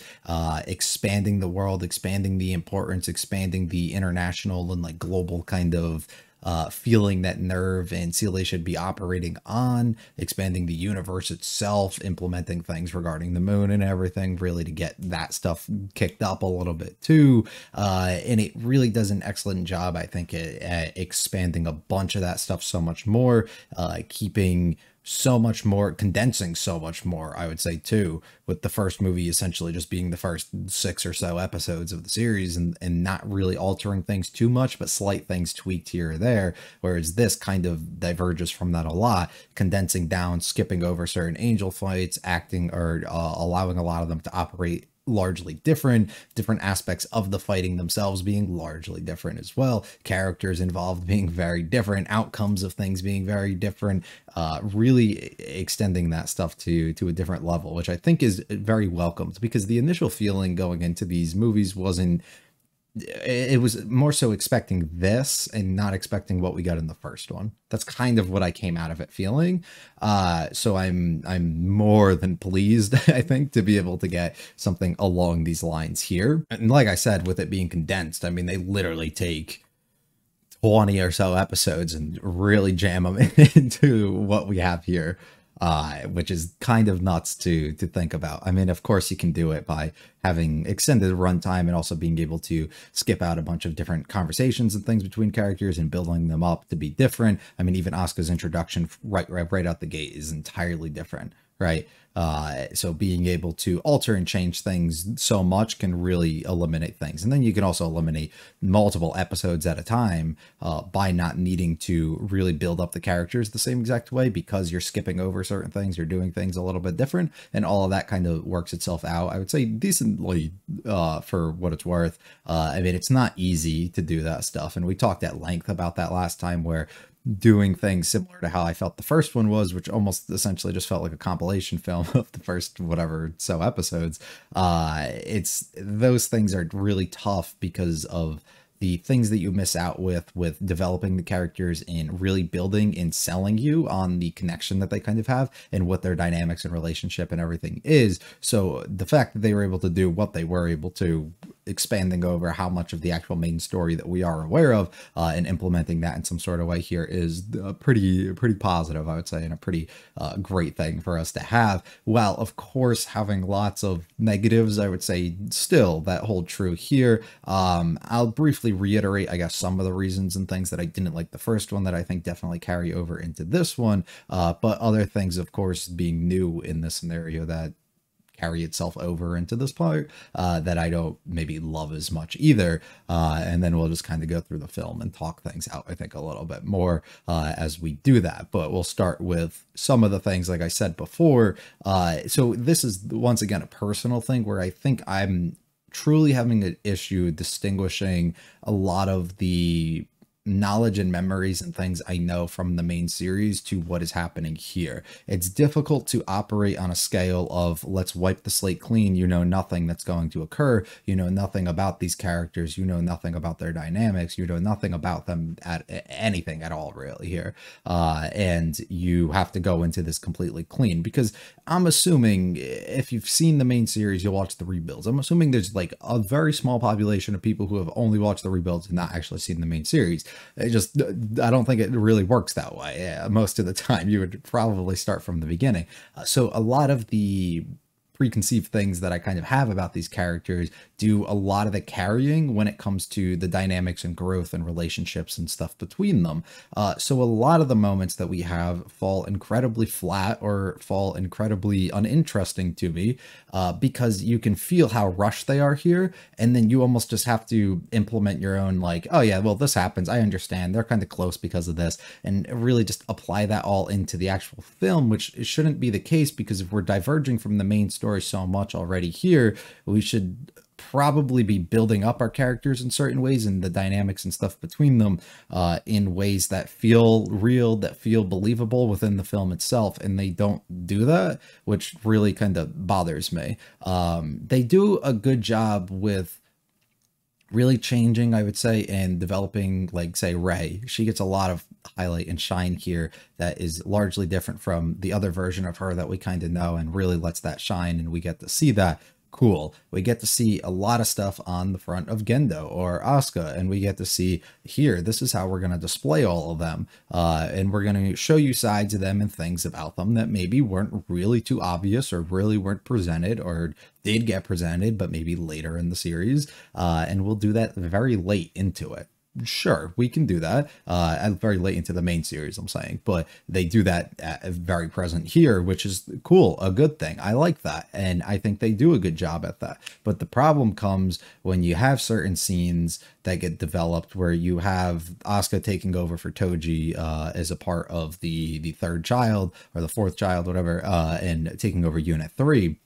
expanding the world, expanding the importance, expanding the international and like global kind of feeling that NERV and CLA should be operating on, expanding the universe itself, implementing things regarding the moon and everything, really to get that stuff kicked up a little bit too. And it really does an excellent job, I think, at expanding a bunch of that stuff so much more, keeping so much more, condensing so much more, I would say too, with the first movie essentially just being the first 6 or so episodes of the series and not really altering things too much, but slight things tweaked here or there, whereas this kind of diverges from that a lot, condensing down, skipping over certain angel fights, acting or allowing a lot of them to operate largely different aspects of the fighting themselves being largely different as well, characters involved being very different, outcomes of things being very different, really extending that stuff to a different level, which I think is very welcomed, because the initial feeling going into these movies wasn't, it was more so expecting this and not expecting what we got in the first one. That's kind of what I came out of it feeling. So I'm more than pleased, I think, to be able to get something along these lines here. And like I said, with it being condensed, I mean, they literally take 20 or so episodes and really jam them into what we have here. Which is kind of nuts to think about. I mean, of course you can do it by having extended runtime and also being able to skip out a bunch of different conversations and things between characters and building them up to be different. I mean, even Asuka's introduction right out the gate is entirely different, right? So being able to alter and change things so much can really eliminate things. And then you can also eliminate multiple episodes at a time by not needing to really build up the characters the same exact way, because you're skipping over certain things, you're doing things a little bit different, and all of that kind of works itself out, I would say, decently for what it's worth. I mean, it's not easy to do that stuff, and we talked at length about that last time, where doing things similar to how I felt the first one was, which almost essentially just felt like a compilation film of the first whatever so episodes. It's those things are really tough because of the things that you miss out with developing the characters and really building and selling you on the connection that they kind of have and what their dynamics and relationship and everything is. So the fact that they were able to do what they were able to expanding over how much of the actual main story that we are aware of, and implementing that in some sort of way here is pretty positive, I would say, and a pretty great thing for us to have. While of course having lots of negatives, I would say still that hold true here. I'll briefly reiterate, I guess, some of the reasons and things that I didn't like the first one that I think definitely carry over into this one, but other things, of course, being new in this scenario that carry itself over into this part that I don't maybe love as much either. And then we'll just kind of go through the film and talk things out, I think, a little bit more as we do that. But we'll start with some of the things, like I said before. So this is, once again, a personal thing where I think I'm truly having an issue distinguishing a lot of the knowledge and memories and things I know from the main series to what is happening here. It's difficult to operate on a scale of let's wipe the slate clean. You know nothing that's going to occur. You know nothing about these characters. You know nothing about their dynamics. You know nothing about them at anything at all really here. And you have to go into this completely clean, because I'm assuming if you've seen the main series, you'll watch the rebuilds. I'm assuming there's like a very small population of people who have only watched the rebuilds and not actually seen the main series. I don't think it really works that way. Yeah, most of the time you would probably start from the beginning. So a lot of the preconceived things that I kind of have about these characters do a lot of the carrying when it comes to the dynamics and growth and relationships and stuff between them. So a lot of the moments that we have fall incredibly flat or fall incredibly uninteresting to me, because you can feel how rushed they are here. And then you almost just have to implement your own, like, oh yeah, well, this happens. I understand. They're kind of close because of this, and really just apply that all into the actual film, which shouldn't be the case, because if we're diverging from the main story so much already here, we should probably be building up our characters in certain ways and the dynamics and stuff between them in ways that feel real, that feel believable within the film itself, and they don't do that, which really kind of bothers me. They do a good job with really changing, I would say, and developing, like, say, Rey. She gets a lot of highlight and shine here that is largely different from the other version of her that we kind of know, and really lets that shine, and we get to see that. Cool. We get to see a lot of stuff on the front of Gendo or Asuka, and we get to see here, this is how we're going to display all of them, and we're going to show you sides of them and things about them that maybe weren't really too obvious or really weren't presented, or did get presented but maybe later in the series, and we'll do that very late into it. Sure, we can do that very late into the main series, I'm saying, but they do that very present here, which is cool, a good thing. I like that, and I think they do a good job at that. But the problem comes when you have certain scenes that get developed where you have Asuka taking over for Toji as a part of the third child or the fourth child, whatever, and taking over Unit 3.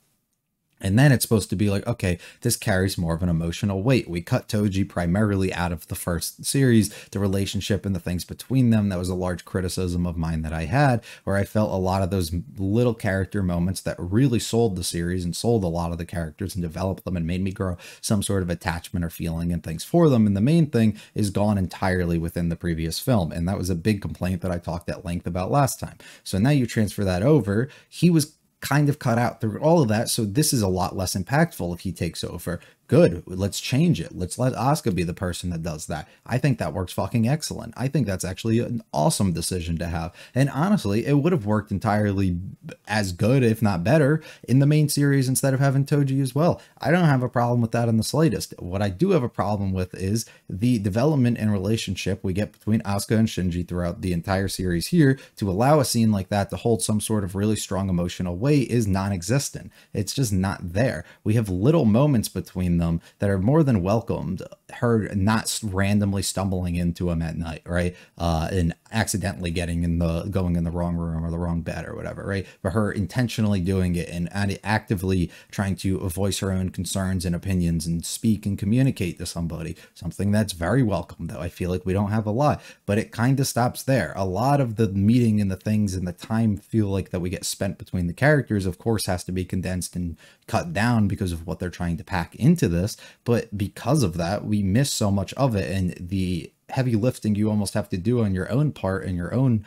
And then it's supposed to be like, okay, this carries more of an emotional weight. We cut Toji primarily out of the first series, the relationship and the things between them. That was a large criticism of mine that I had, where I felt a lot of those little character moments that really sold the series and sold a lot of the characters and developed them and made me grow some sort of attachment or feeling and things for them. And the main thing is gone entirely within the previous film. And that was a big complaint that I talked at length about last time. So now you transfer that over. He was kind of cut out through all of that, so this is a lot less impactful if he takes over. Good, let's change it. Let's let Asuka be the person that does that. I think that works fucking excellent. I think that's actually an awesome decision to have. And honestly, it would have worked entirely as good, if not better, in the main series instead of having Toji as well. I don't have a problem with that in the slightest. What I do have a problem with is the development and relationship we get between Asuka and Shinji throughout the entire series here. To allow a scene like that to hold some sort of really strong emotional weight is non-existent. It's just not there. We have little moments between them that are more than welcomed. Her not randomly stumbling into him at night, right? And accidentally going in the wrong room or the wrong bed or whatever, right? But her intentionally doing it and actively trying to voice her own concerns and opinions and speak and communicate to somebody, something that's very welcome, though I feel like we don't have a lot, but it kind of stops there. A lot of the meeting and the things and the time feel like that we get spent between the characters, of course, has to be condensed and cut down because of what they're trying to pack into this. But because of that, we miss so much of it, and the heavy lifting you almost have to do on your own part and your own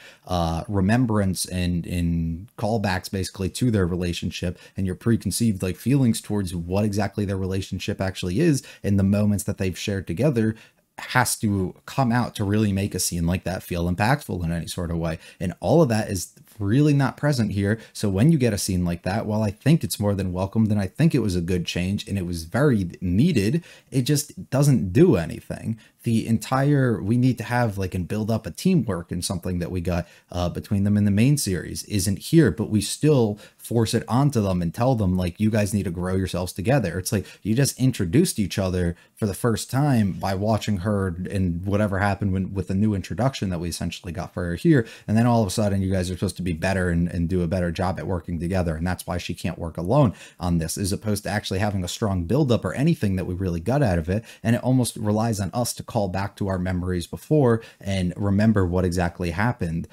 remembrance and in callbacks basically to their relationship and your preconceived like feelings towards what exactly their relationship actually is in the moments that they've shared together has to come out to really make a scene like that feel impactful in any sort of way. And all of that is really not present here. So when you get a scene like that, while I think it's more than welcomed and I think it was a good change and it was very needed, it just doesn't do anything. The entire, we need to have like and build up a teamwork and something that we got between them in the main series isn't here, but we still force it onto them and tell them like, you guys need to grow yourselves together. It's like you just introduced each other for the first time by watching her and whatever happened with the new introduction that we essentially got for her here. And then all of a sudden you guys are supposed to be better and do a better job at working together. And that's why she can't work alone on this, as opposed to actually having a strong buildup or anything that we really got out of it. And it almost relies on us to call back to our memories before and remember what exactly happened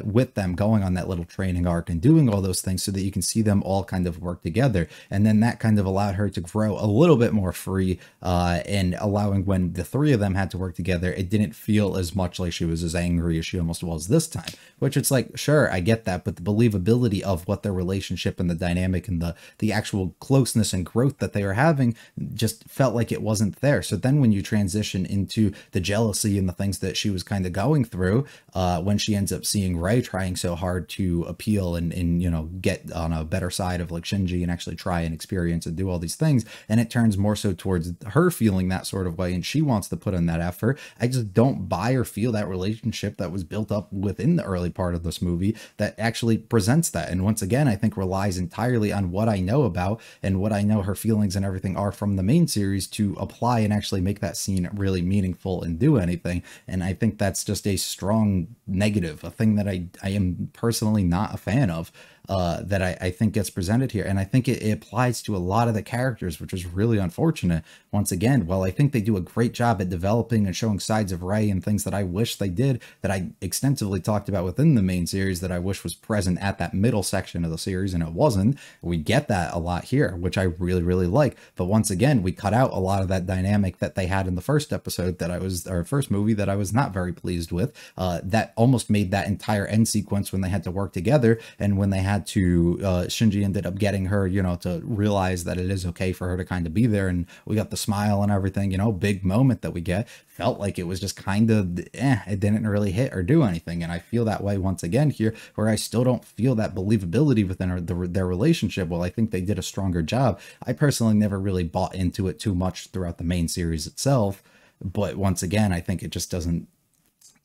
with them going on that little training arc and doing all those things so that you can see them all kind of work together. And then that kind of allowed her to grow a little bit more free and allowing when the three of them had to work together, it didn't feel as much like she was as angry as she almost was this time, which it's like, sure, I get that, but the believability of what their relationship and the dynamic and the actual closeness and growth that they were having just felt like it wasn't there. So then when you transition into the jealousy and the things that she was kind of going through when she ends up seeing Rei trying so hard to appeal and you know, get on a better side of like Shinji and actually try and experience and do all these things, and it turns more so towards her feeling that sort of way and she wants to put in that effort. I just don't buy or feel that relationship that was built up within the early part of this movie that actually presents that. And once again, I think relies entirely on what I know about and what I know her feelings and everything are from the main series to apply and actually make that scene really meaningful and do anything. And I think that's just a strong negative, a thing that I am personally not a fan of. That I think gets presented here. And I think it applies to a lot of the characters, which is really unfortunate. Once again, while I think they do a great job at developing and showing sides of Rei and things that I wish they did, that I extensively talked about within the main series that I wish was present at that middle section of the series, and it wasn't. We get that a lot here, which I really, really like. But once again, we cut out a lot of that dynamic that they had in the first episode that I was, or first movie that I was not very pleased with. That almost made that entire end sequence when they had to work together and when they had to Shinji ended up getting her, you know, to realize that it is okay for her to kind of be there, and we got the smile and everything, you know, big moment that we get, felt like it was just kind of it didn't really hit or do anything. And I feel that way once again here, where I still don't feel that believability within their relationship. Well, I think they did a stronger job. I personally never really bought into it too much throughout the main series itself, but once again, I think it just doesn't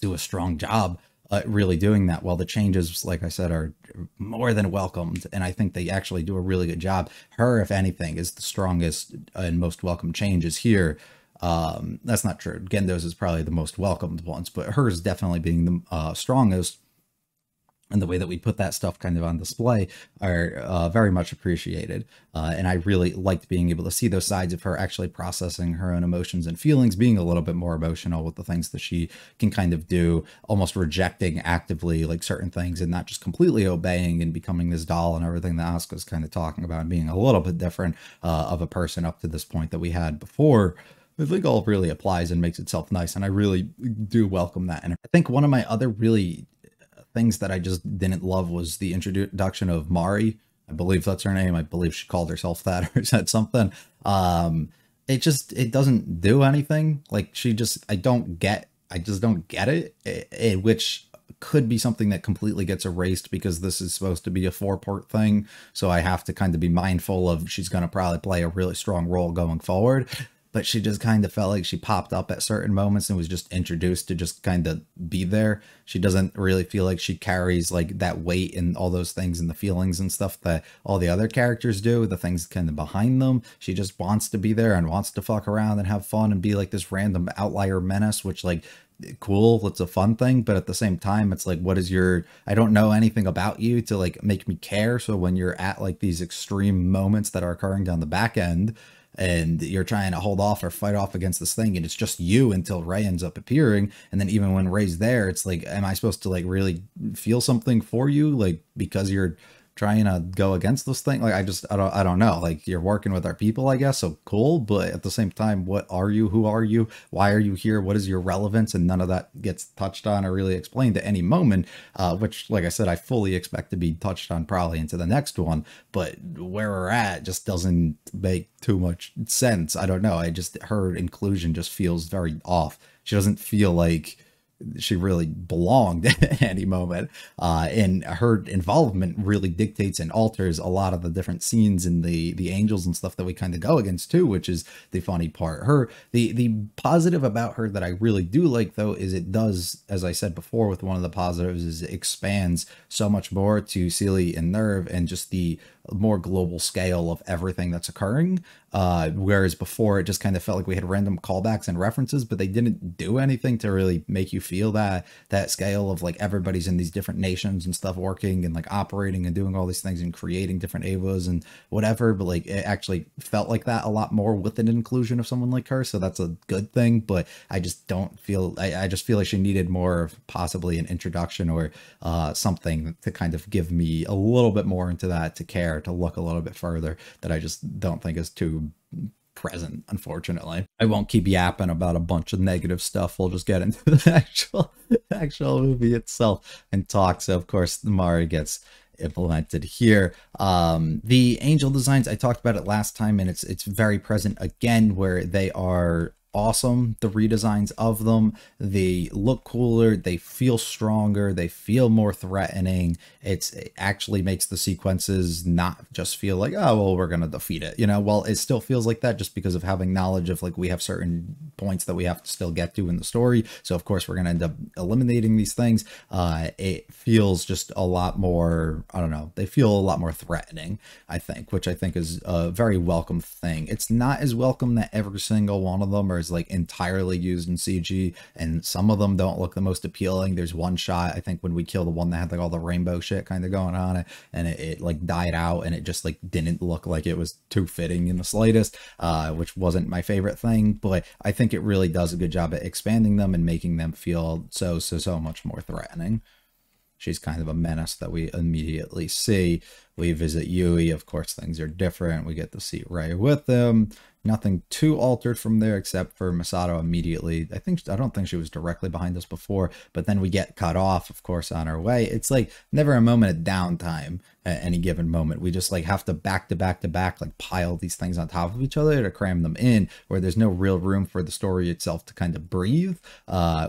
do a strong job really doing that. While the changes, like I said, are more than welcomed, and I think they actually do a really good job. Her, if anything, is the strongest and most welcome changes here. That's not true. Gendo's is probably the most welcomed ones, but hers definitely being the strongest. And the way that we put that stuff kind of on display are very much appreciated. And I really liked being able to see those sides of her actually processing her own emotions and feelings, being a little bit more emotional with the things that she can kind of do, almost rejecting actively like certain things and not just completely obeying and becoming this doll and everything that Asuka's kind of talking about, and being a little bit different of a person up to this point that we had before. I think all really applies and makes itself nice. And I really do welcome that. And I think one of my other really things that I just didn't love was the introduction of Mari. I believe that's her name. I believe she called herself that or said something. It doesn't do anything. Like I just don't get it, which could be something that completely gets erased because this is supposed to be a 4-part thing. So I have to kind of be mindful of she's going to probably play a really strong role going forward. But she just kind of felt like she popped up at certain moments and was just introduced to just kind of be there. She doesn't really feel like she carries like that weight and all those things and the feelings and stuff that all the other characters do, the things kind of behind them. She just wants to be there and wants to fuck around and have fun and be like this random outlier menace, which like, cool, it's a fun thing, but at the same time it's like, what is your, I don't know anything about you to like make me care. So when you're at like these extreme moments that are occurring down the back end and you're trying to hold off or fight off against this thing and it's just you until Rei ends up appearing, and then even when Rei's there, it's like, am I supposed to like really feel something for you, like because you're trying to go against this thing? Like, I don't know. Like, you're working with our people, I guess, so cool, but at the same time, what are you? Who are you? Why are you here? What is your relevance? And none of that gets touched on or really explained at any moment, which, like I said, I fully expect to be touched on probably into the next one, but where we're at just doesn't make too much sense. I don't know. Her inclusion just feels very off. She doesn't feel like she really belonged at any moment, and her involvement really dictates and alters a lot of the different scenes and the angels and stuff that we kind of go against too, which is the funny part. The positive about her that I really do like, though, is it does, as I said before, with one of the positives, is it expands so much more to Celie and Nerve and just the more global scale of everything that's occurring, whereas before it just kind of felt like we had random callbacks and references, but they didn't do anything to really make you feel that scale of like everybody's in these different nations and stuff working and like operating and doing all these things and creating different Avas and whatever. But like it actually felt like that a lot more with an inclusion of someone like her, so that's a good thing. But I just don't feel, I just feel like she needed more of possibly an introduction or something to kind of give me a little bit more into that, to care, to look a little bit further, that I just don't think is too present, unfortunately. I won't keep yapping about a bunch of negative stuff. We'll just get into the actual movie itself and talk. So of course Mari gets implemented here. The angel designs, I talked about it last time, and it's very present again, where they are awesome. The redesigns of them, they look cooler, they feel stronger, they feel more threatening. It actually makes the sequences not just feel like, oh well, we're gonna defeat it, you know. Well, it still feels like that just because of having knowledge of like we have certain points that we have to still get to in the story, so of course we're gonna end up eliminating these things. It feels just a lot more, I don't know, they feel a lot more threatening, I think, which I think is a very welcome thing. It's not as welcome that every single one of them are like entirely used in CG, and some of them don't look the most appealing. There's one shot, I think, when we kill the one that had like all the rainbow shit kind of going on it, and it like died out, and it just like didn't look like it was too fitting in the slightest, which wasn't my favorite thing. But I think it really does a good job at expanding them and making them feel so much more threatening. She's kind of a menace that we immediately see. We visit Yui, of course things are different. We get to see Ray with them. Nothing too altered from there except for Masato immediately. I don't think she was directly behind us before, but then we get cut off, of course, on our way. It's like never a moment of downtime at any given moment. We just like have to back like pile these things on top of each other to cram them in, where there's no real room for the story itself to kind of breathe,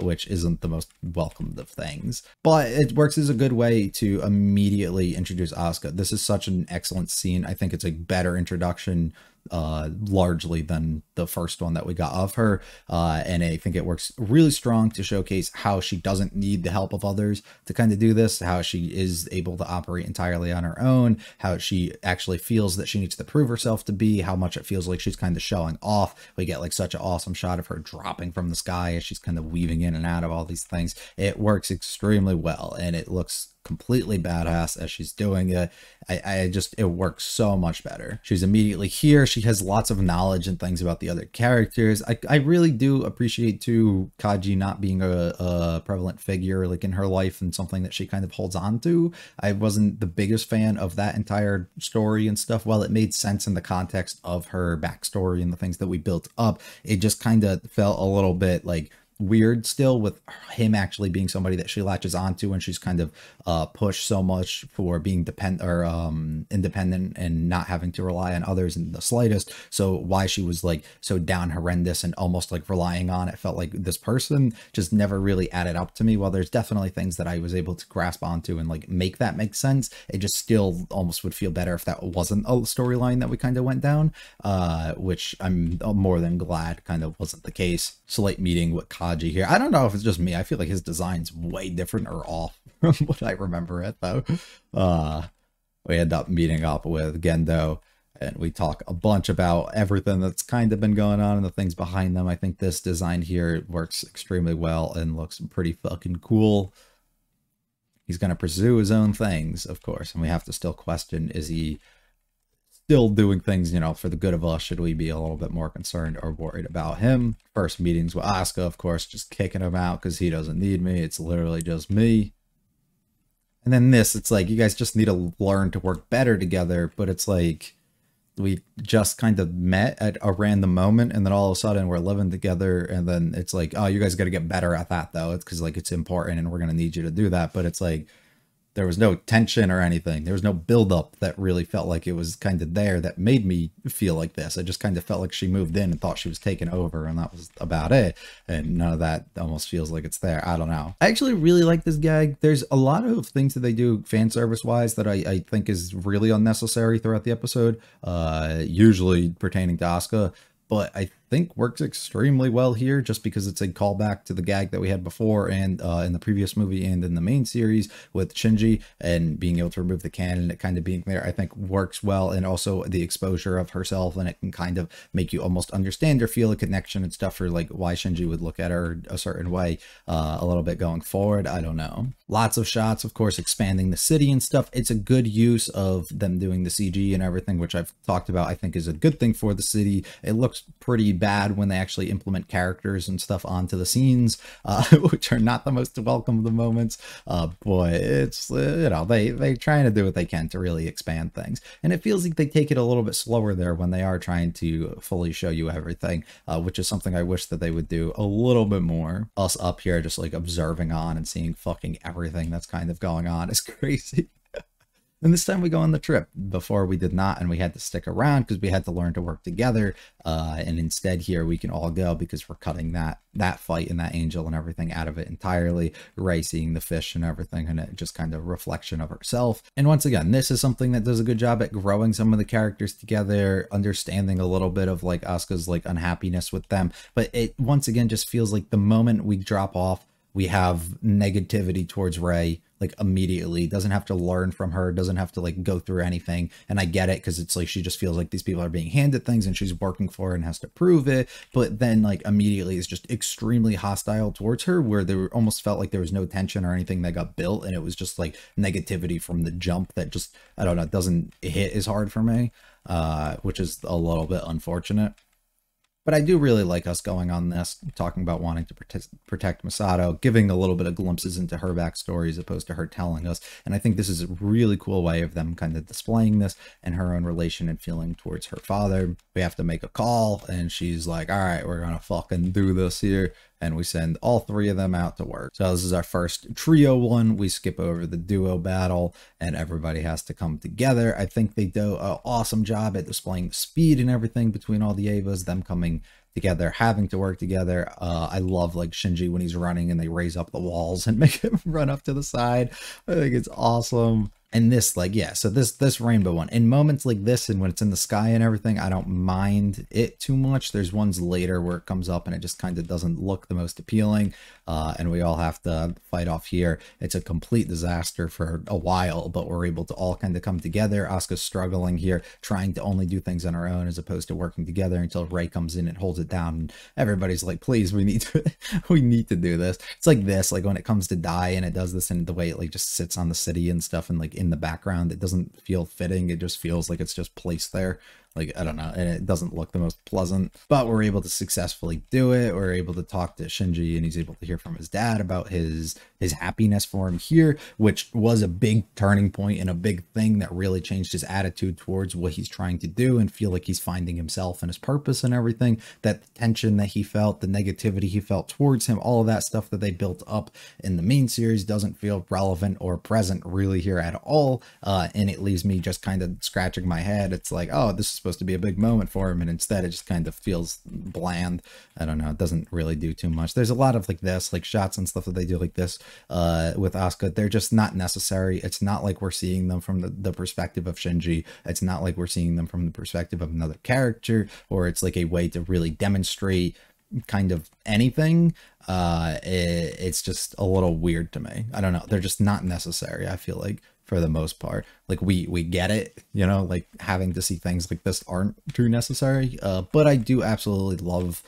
which isn't the most welcomed of things. But it works as a good way to immediately introduce Asuka. This is such an excellent scene. I think it's a better introduction largely than the first one that we got of her, and I think it works really strong to showcase how she doesn't need the help of others to kind of do this, how she is able to operate entirely on her own, how she actually feels that she needs to prove herself to be, how much it feels like she's kind of showing off. We get like such an awesome shot of her dropping from the sky as she's kind of weaving in and out of all these things. It works extremely well, and it looks completely badass as she's doing it. It works so much better. She's immediately here. She has lots of knowledge and things about the other characters. I really do appreciate too Kaji not being a prevalent figure like in her life and something that she kind of holds on to. I wasn't the biggest fan of that entire story and stuff. While it made sense in the context of her backstory and the things that we built up, it just kind of felt a little bit like weird still with him actually being somebody that she latches onto, and she's kind of pushed so much for being independent and not having to rely on others in the slightest. So why she was like so down horrendous and almost like relying on it felt like this person just never really added up to me. While there's definitely things that I was able to grasp onto and like make that make sense, it just still almost would feel better if that wasn't a storyline that we kind of went down, which I'm more than glad kind of wasn't the case. Slight meeting with Kaji here. I don't know if it's just me. I feel like his design's way different or off from what I remember it though. We end up meeting up with Gendo, and we talk a bunch about everything that's kind of been going on and the things behind them. I think this design here works extremely well and looks pretty fucking cool. He's going to pursue his own things, of course, and we have to still question, is he still doing things, you know, for the good of us? Should we be a little bit more concerned or worried about him? First meetings with Asuka, of course, just kicking him out because he doesn't need me. It's literally just me. And then this, it's like, you guys just need to learn to work better together. But it's like, we just kind of met at a random moment, and then all of a sudden we're living together, and then it's like, oh, you guys got to get better at that though. It's because like it's important and we're going to need you to do that. But it's like, there was no tension or anything. There was no buildup that really felt like it was kind of there that made me feel like this. I just kind of felt like she moved in and thought she was taking over, and that was about it. And none of that almost feels like it's there. I don't know. I actually really like this gag. There's a lot of things that they do fan service wise that I think is really unnecessary throughout the episode, usually pertaining to Asuka. But I think works extremely well here, just because it's a callback to the gag that we had before and in the previous movie and in the main series with Shinji, and being able to remove the cannon, it kind of being there, I think works well. And also the exposure of herself, and it can kind of make you almost understand or feel a connection and stuff for like why Shinji would look at her a certain way a little bit going forward. I don't know. Lots of shots, of course, expanding the city and stuff. It's a good use of them doing the CG and everything, which I've talked about, I think is a good thing for the city. It looks pretty bad when they actually implement characters and stuff onto the scenes, which are not the most welcome of the moments. But it's, you know, they trying to do what they can to really expand things. And it feels like they take it a little bit slower there when they are trying to fully show you everything, which is something I wish that they would do a little bit more. Us up here just like observing on and seeing fucking everything that's kind of going on is crazy. And this time we go on the trip. Before we did not, and we had to stick around because we had to learn to work together. And instead here we can all go because we're cutting that fight and that angel and everything out of it entirely. Rey seeing the fish and everything, and it just kind of reflection of herself. And once again, this is something that does a good job at growing some of the characters together, understanding a little bit of like Asuka's like unhappiness with them. But it once again just feels like the moment we drop off, we have negativity towards Rey like immediately. Doesn't have to learn from her, doesn't have to like go through anything. And I get it, because it's like she just feels like these people are being handed things and she's working for it and has to prove it. But then like immediately is just extremely hostile towards her, where there almost felt like there was no tension or anything that got built, and it was just like negativity from the jump that just, I don't know, doesn't hit as hard for me, which is a little bit unfortunate. But I do really like us going on this, talking about wanting to protect Misato, giving a little bit of glimpses into her backstory as opposed to her telling us. And I think this is a really cool way of them kind of displaying this and her own relation and feeling towards her father. We have to make a call, and she's like, all right, we're gonna fucking do this here. And we send all three of them out to work. So this is our first trio one. We skip over the duo battle, and everybody has to come together. I think they do an awesome job at displaying the speed and everything between all the Evas, them coming together, having to work together. I love like Shinji when he's running and they raise up the walls and make him run up to the side. I think it's awesome. And this, like, yeah, so this rainbow one, in moments like this and when it's in the sky and everything, I don't mind it too much. There's ones later where it comes up and it just kind of doesn't look the most appealing, and we all have to fight off here. It's a complete disaster for a while, but we're able to all kind of come together. Asuka's struggling here, trying to only do things on her own as opposed to working together, until Rey comes in and holds it down, and everybody's like, please, we need to do this. It's like this, like when it comes to Dai and it does this, and the way it like just sits on the city and stuff, and like in the background, it doesn't feel fitting. It just feels like it's just placed there. Like, I don't know, and it doesn't look the most pleasant, but we're able to successfully do it. We're able to talk to Shinji, and he's able to hear from his dad about his happiness for him here, which was a big turning point and a big thing that really changed his attitude towards what he's trying to do, and feel like he's finding himself and his purpose and everything. That the tension that he felt, the negativity he felt towards him, all of that stuff that they built up in the main series doesn't feel relevant or present really here at all. And it leaves me just kind of scratching my head. It's like, oh, this is supposed to be a big moment for him, and instead it just kind of feels bland. I don't know, it doesn't really do too much. There's a lot of like this, like shots and stuff that they do like this with Asuka. They're just not necessary. It's not like we're seeing them from the perspective of Shinji. It's not like we're seeing them from the perspective of another character, or it's like a way to really demonstrate kind of anything. It's just a little weird to me. I don't know, they're just not necessary, I feel like, for the most part. Like we get it, you know, like having to see things like this aren't too necessary, but I do absolutely love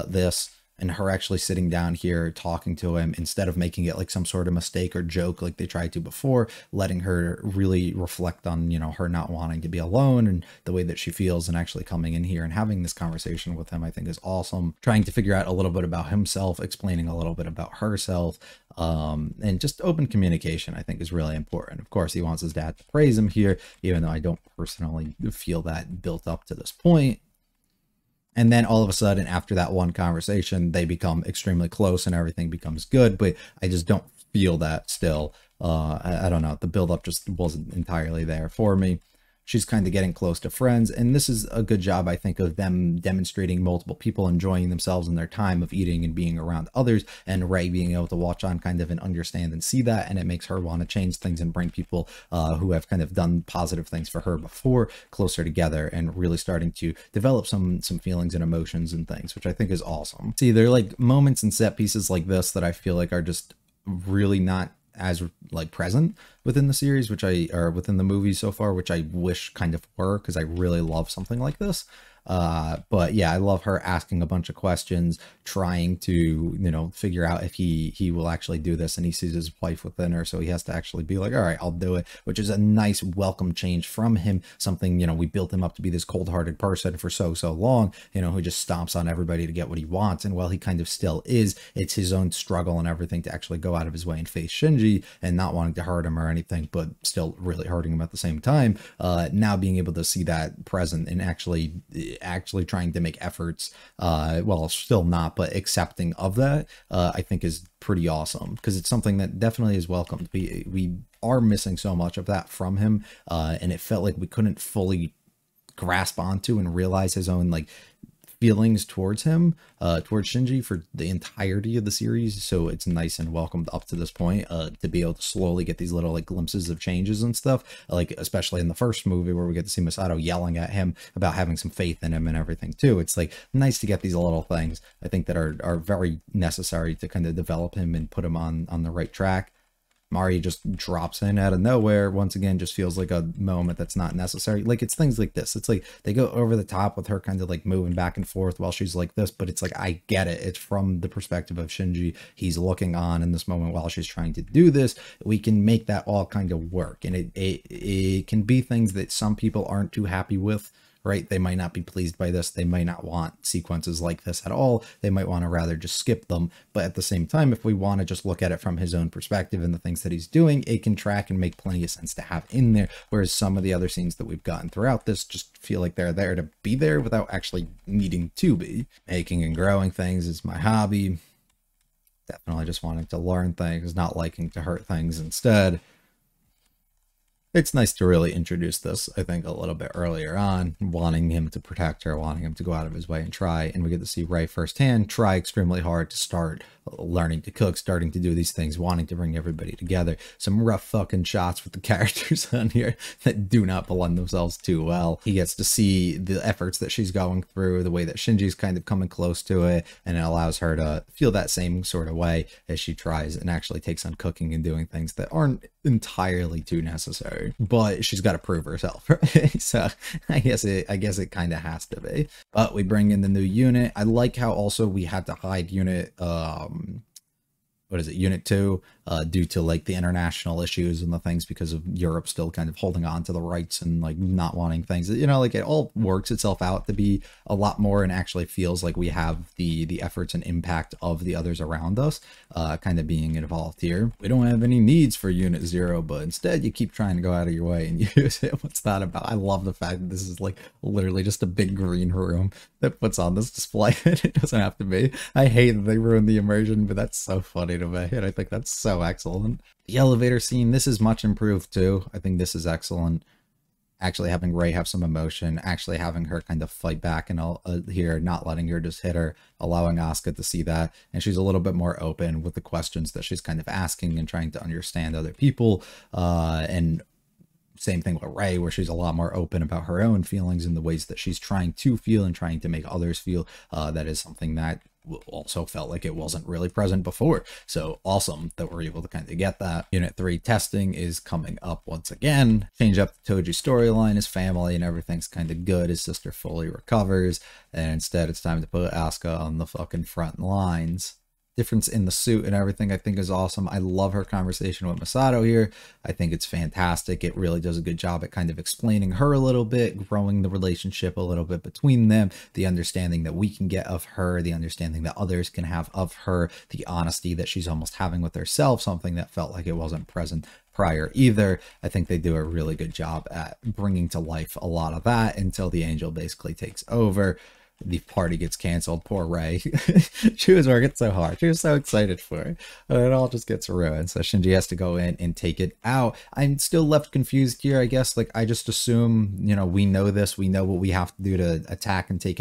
this, and her actually sitting down here talking to him instead of making it like some sort of mistake or joke like they tried to before, letting her really reflect on, you know, her not wanting to be alone and the way that she feels, and actually coming in here and having this conversation with him, I think is awesome. Trying to figure out a little bit about himself, explaining a little bit about herself, and just open communication, I think, is really important. Of course, he wants his dad to praise him here, even though I don't personally feel that built up to this point. And then all of a sudden, after that one conversation, they become extremely close and everything becomes good. But I just don't feel that still. I don't know. The buildup just wasn't entirely there for me. She's kind of getting close to friends, and this is a good job, I think, of them demonstrating multiple people enjoying themselves in their time of eating and being around others, and Ray being able to watch on kind of and understand and see that, and it makes her want to change things and bring people who have kind of done positive things for her before closer together, and really starting to develop some feelings and emotions and things, which I think is awesome. See, there are like moments and set pieces like this that I feel like are just really not as like present within the series, which or within the movie so far, which I wish kind of were, because I really love something like this. But yeah, I love her asking a bunch of questions, trying to, you know, figure out if he will actually do this, and he sees his wife within her, so he has to actually be like, all right, I'll do it, which is a nice welcome change from him. Something, you know, we built him up to be this cold-hearted person for so long, you know, who just stomps on everybody to get what he wants, and while he kind of still is, it's his own struggle and everything to actually go out of his way and face Shinji, and not wanting to hurt him or anything, but still really hurting him at the same time. Now being able to see that present and actually trying to make efforts, well, still not, but accepting of that, I think is pretty awesome, because it's something that definitely is welcomed. We are missing so much of that from him, and it felt like we couldn't fully grasp onto and realize his own like feelings towards him, towards Shinji, for the entirety of the series. So it's nice and welcomed up to this point, to be able to slowly get these little like glimpses of changes and stuff, like especially in the first movie where we get to see Masato yelling at him about having some faith in him and everything too. It's like nice to get these little things, I think, that are very necessary to kind of develop him and put him on the right track. Mari just drops in out of nowhere. Once again, just feels like a moment that's not necessary. Like, it's things like this. It's like they go over the top with her kind of like moving back and forth while she's like this, but it's like, I get it. It's from the perspective of Shinji. He's looking on in this moment while she's trying to do this. We can make that all kind of work. And it can be things that some people aren't too happy with, right? They might not be pleased by this. They might not want sequences like this at all. They might want to rather just skip them. But at the same time, if we want to just look at it from his own perspective and the things that he's doing, it can track and make plenty of sense to have in there. Whereas some of the other scenes that we've gotten throughout this just feel like they're there to be there without actually needing to be. Making and growing things is my hobby. Definitely just wanting to learn things, not liking to hurt things instead. It's nice to really introduce this, I think, a little bit earlier on, wanting him to protect her, wanting him to go out of his way and try, and we get to see Ray firsthand try extremely hard to start learning to cook, starting to do these things, wanting to bring everybody together. Some rough fucking shots with the characters on here that do not blend themselves too well. He gets to see the efforts that she's going through, the way that Shinji's kind of coming close to it, and it allows her to feel that same sort of way as she tries and actually takes on cooking and doing things that aren't entirely too necessary, but she's got to prove herself, right? So I guess it kind of has to be. But we bring in the new unit. I like how also we had to hide unit Unit 2, due to like the international issues and the things, because of Europe still kind of holding on to the rights and like not wanting things, you know, like it all works itself out to be a lot more, and actually feels like we have the efforts and impact of the others around us kind of being involved here. We don't have any needs for Unit 0, but instead you keep trying to go out of your way and use it. What's that about? I love the fact that this is like literally just a big green room that puts on this display. It doesn't have to be. I hate that they ruined the immersion, but that's so funny to me, and I think that's so excellent. The elevator scene, this is much improved too. I think this is excellent. Actually having Ray have some emotion, actually having her kind of fight back and here, not letting her just hit her, allowing Asuka to see that, and she's a little bit more open with the questions that she's kind of asking and trying to understand other people, and same thing with Rei, where she's a lot more open about her own feelings and the ways that she's trying to feel and trying to make others feel. That is something that also felt like it wasn't really present before. So awesome that we're able to kind of get that. Unit 3 testing is coming up once again. Change up the Toji storyline, his family and everything's kind of good. His sister fully recovers, and instead it's time to put Asuka on the fucking front lines. Difference in the suit and everything I think is awesome. I love her conversation with Masato here. I think it's fantastic. It really does a good job at kind of explaining her a little bit, growing the relationship a little bit between them, the understanding that we can get of her, the understanding that others can have of her, the honesty that she's almost having with herself, something that felt like it wasn't present prior either. I think they do a really good job at bringing to life a lot of that until the Angel basically takes over. The party gets canceled. Poor Rei. She was working so hard. She was so excited for it. And it all just gets ruined. So Shinji has to go in and take it out. I'm still left confused here, I guess. Like, I just assume, you know, we know this. We know what we have to do to attack and take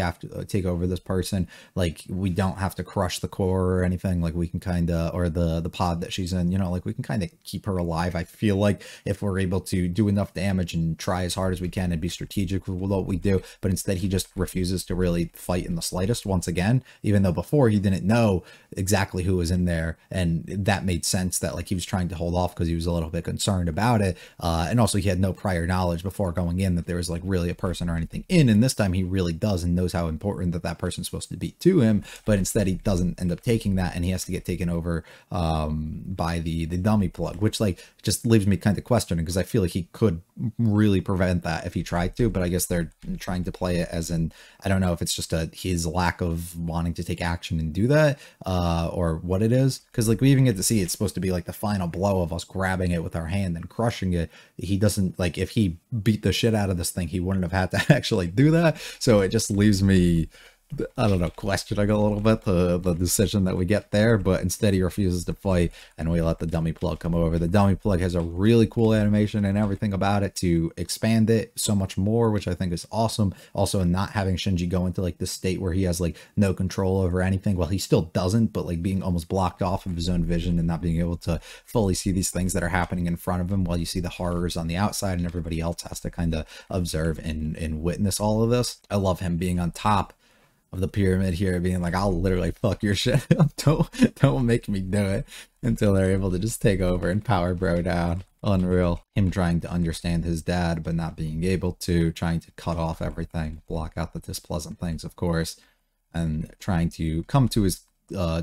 over this person. Like, we don't have to crush the core or anything. Like, we can kind of, or the pod that she's in, you know, like, we can kind of keep her alive. I feel like if we're able to do enough damage and try as hard as we can and be strategic with what we do, but instead he just refuses to really fight in the slightest once again, even though before he didn't know exactly who was in there, and that made sense that like he was trying to hold off because he was a little bit concerned about it, and also he had no prior knowledge before going in that there was like really a person or anything in, and this time he really does and knows how important that person's supposed to be to him, but instead he doesn't end up taking that, and he has to get taken over by the dummy plug, which like just leaves me kind of questioning, because I feel like he could really prevent that if he tried to, but I guess they're trying to play it as in, I don't know if it's just his lack of wanting to take action and do that, or what it is, because like we even get to see it's supposed to be like the final blow of us grabbing it with our hand and crushing it. He doesn't, like, if he beat the shit out of this thing, he wouldn't have had to actually do that. So it just leaves me, I don't know, questioning a little bit the decision that we get there, but instead he refuses to fight and we let the dummy plug come over. The dummy plug has a really cool animation and everything about it to expand it so much more, which I think is awesome. Also, not having Shinji go into like this state where he has like no control over anything. Well, he still doesn't, but like being almost blocked off of his own vision and not being able to fully see these things that are happening in front of him, while you see the horrors on the outside and everybody else has to kind of observe and witness all of this. I love him being on top of the pyramid here, being like, I'll literally fuck your shit up. Don't make me do it, until they're able to just take over and power bro down. Unreal. Him trying to understand his dad but not being able to, trying to cut off everything, block out the displeasant things, of course, and trying to come to his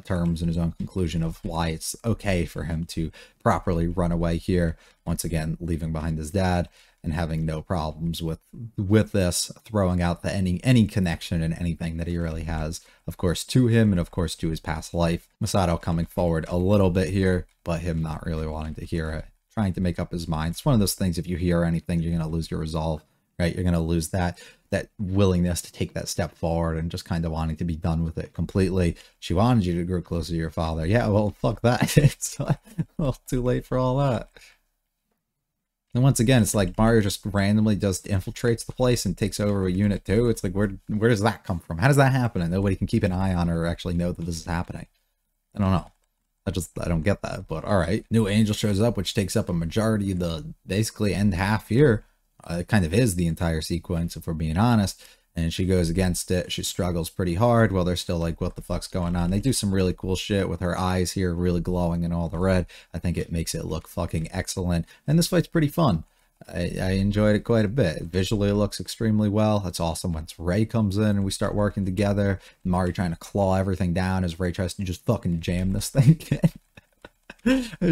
terms and his own conclusion of why it's okay for him to properly run away here, once again leaving behind his dad and having no problems with this, throwing out any connection and anything that he really has, of course, to him and of course to his past life. Masato coming forward a little bit here, but him not really wanting to hear it, trying to make up his mind. It's one of those things, if you hear anything, you're going to lose your resolve, right? You're going to lose that willingness to take that step forward and just kind of wanting to be done with it completely. She wanted you to grow closer to your father. Yeah, well, fuck that. It's well, too late for all that. And once again, it's like Mario just randomly just infiltrates the place and takes over a Unit 2. It's like, where does that come from? How does that happen? And nobody can keep an eye on her or actually know that this is happening. I don't know. I don't get that. But all right, new Angel shows up, which takes up a majority of the basically end half here. It kind of is the entire sequence, if we're being honest. And she goes against it. She struggles pretty hard while they're still like, what the fuck's going on? They do some really cool shit with her eyes here really glowing in all the red. I think it makes it look fucking excellent. And this fight's pretty fun. I enjoyed it quite a bit. Visually, it looks extremely well. That's awesome once Rei comes in and we start working together. Mario trying to claw everything down as Rei tries to just fucking jam this thing in.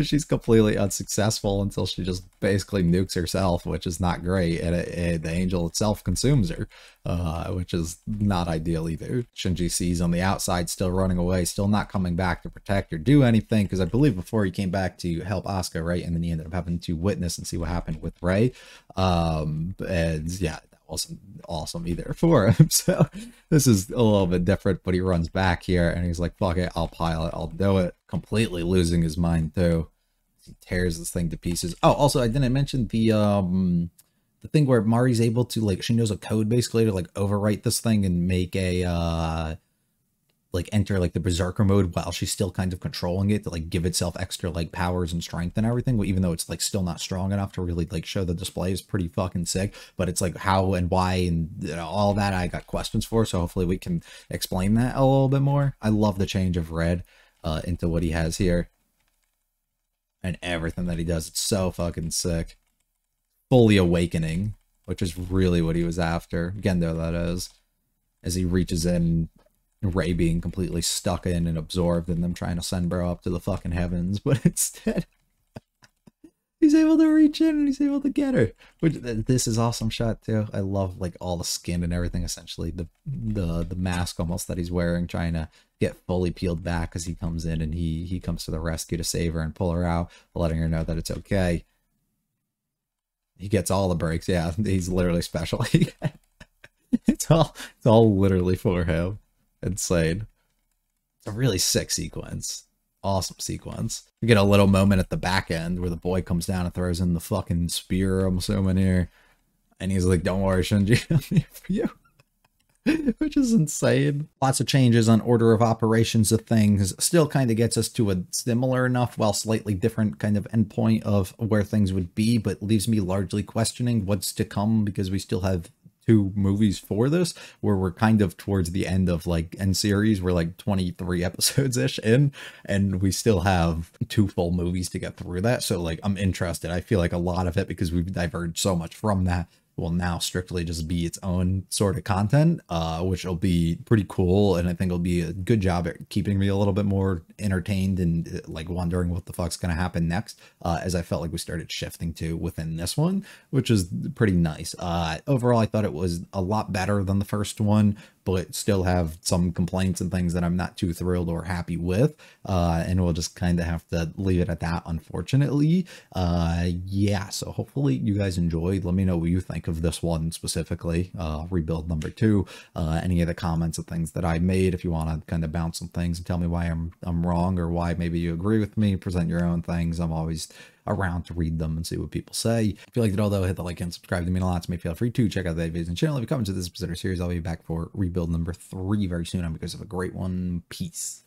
She's completely unsuccessful until she just basically nukes herself, which is not great, and the Angel itself consumes her, which is not ideal either. Shinji sees on the outside, still running away, still not coming back to protect or do anything, because I believe before he came back to help Asuka, right, and then he ended up having to witness and see what happened with Rei, and yeah, wasn't awesome either for him. So this is a little bit different, but he runs back here and he's like, fuck it, I'll pilot, I'll do it, completely losing his mind too. He tears this thing to pieces. Oh, also I didn't mention the thing where Mari's able to, like, she knows a code basically to like overwrite this thing and make a like enter like the berserker mode while she's still kind of controlling it to like give itself extra like powers and strength and everything, even though it's like still not strong enough to really like show the display is pretty fucking sick. But it's like how and why and all that I got questions for, so hopefully we can explain that a little bit more. I love the change of Red into what he has here and everything that he does. It's so fucking sick. Fully awakening, which is really what he was after. Gendo, that is, as he reaches in, Rey being completely stuck in and absorbed and them trying to send bro up to the fucking heavens, but instead he's able to reach in and he's able to get her. Which, this is awesome shot too. I love like all the skin and everything, essentially the mask almost that he's wearing, trying to get fully peeled back as he comes in, and he comes to the rescue to save her and pull her out, letting her know that it's okay. He gets all the breaks. Yeah, he's literally special. it's all literally for him. Insane. It's a really sick sequence. Awesome sequence. We get a little moment at the back end where the boy comes down and throws in the fucking spear, I'm assuming here. And he's like, don't worry, Shinji, I'm here for you. Which is insane. Lots of changes on order of operations of things. Still kind of gets us to a similar enough, while slightly different kind of endpoint of where things would be, but leaves me largely questioning what's to come, because we still have 2 movies for this, where we're kind of towards the end of like end series. We're like 23 episodes ish in, and we still have 2 full movies to get through that. So like, I'm interested. I feel like a lot of it, because we've diverged so much from that, will now strictly just be its own sort of content, which will be pretty cool, and I think it'll be a good job at keeping me a little bit more entertained and like wondering what the fuck's gonna happen next, as I felt like we started shifting to within this one, which is pretty nice. Overall, I thought it was a lot better than the first one, but still have some complaints and things that I'm not too thrilled or happy with, and we'll just kind of have to leave it at that, unfortunately. Yeah, so hopefully you guys enjoyed. Let me know what you think of this one specifically, Rebuild number 2, any of the comments and things that I made. If you want to kind of bounce some things and tell me why I'm wrong, or why maybe you agree with me, present your own things. I'm always around to read them and see what people say. If you liked it all, though, hit the like and subscribe to mean a lot to me. Feel free to check out the videos and channel. If you come to this specific series, I'll be back for Rebuild number 3 very soon, because of a great one. Peace.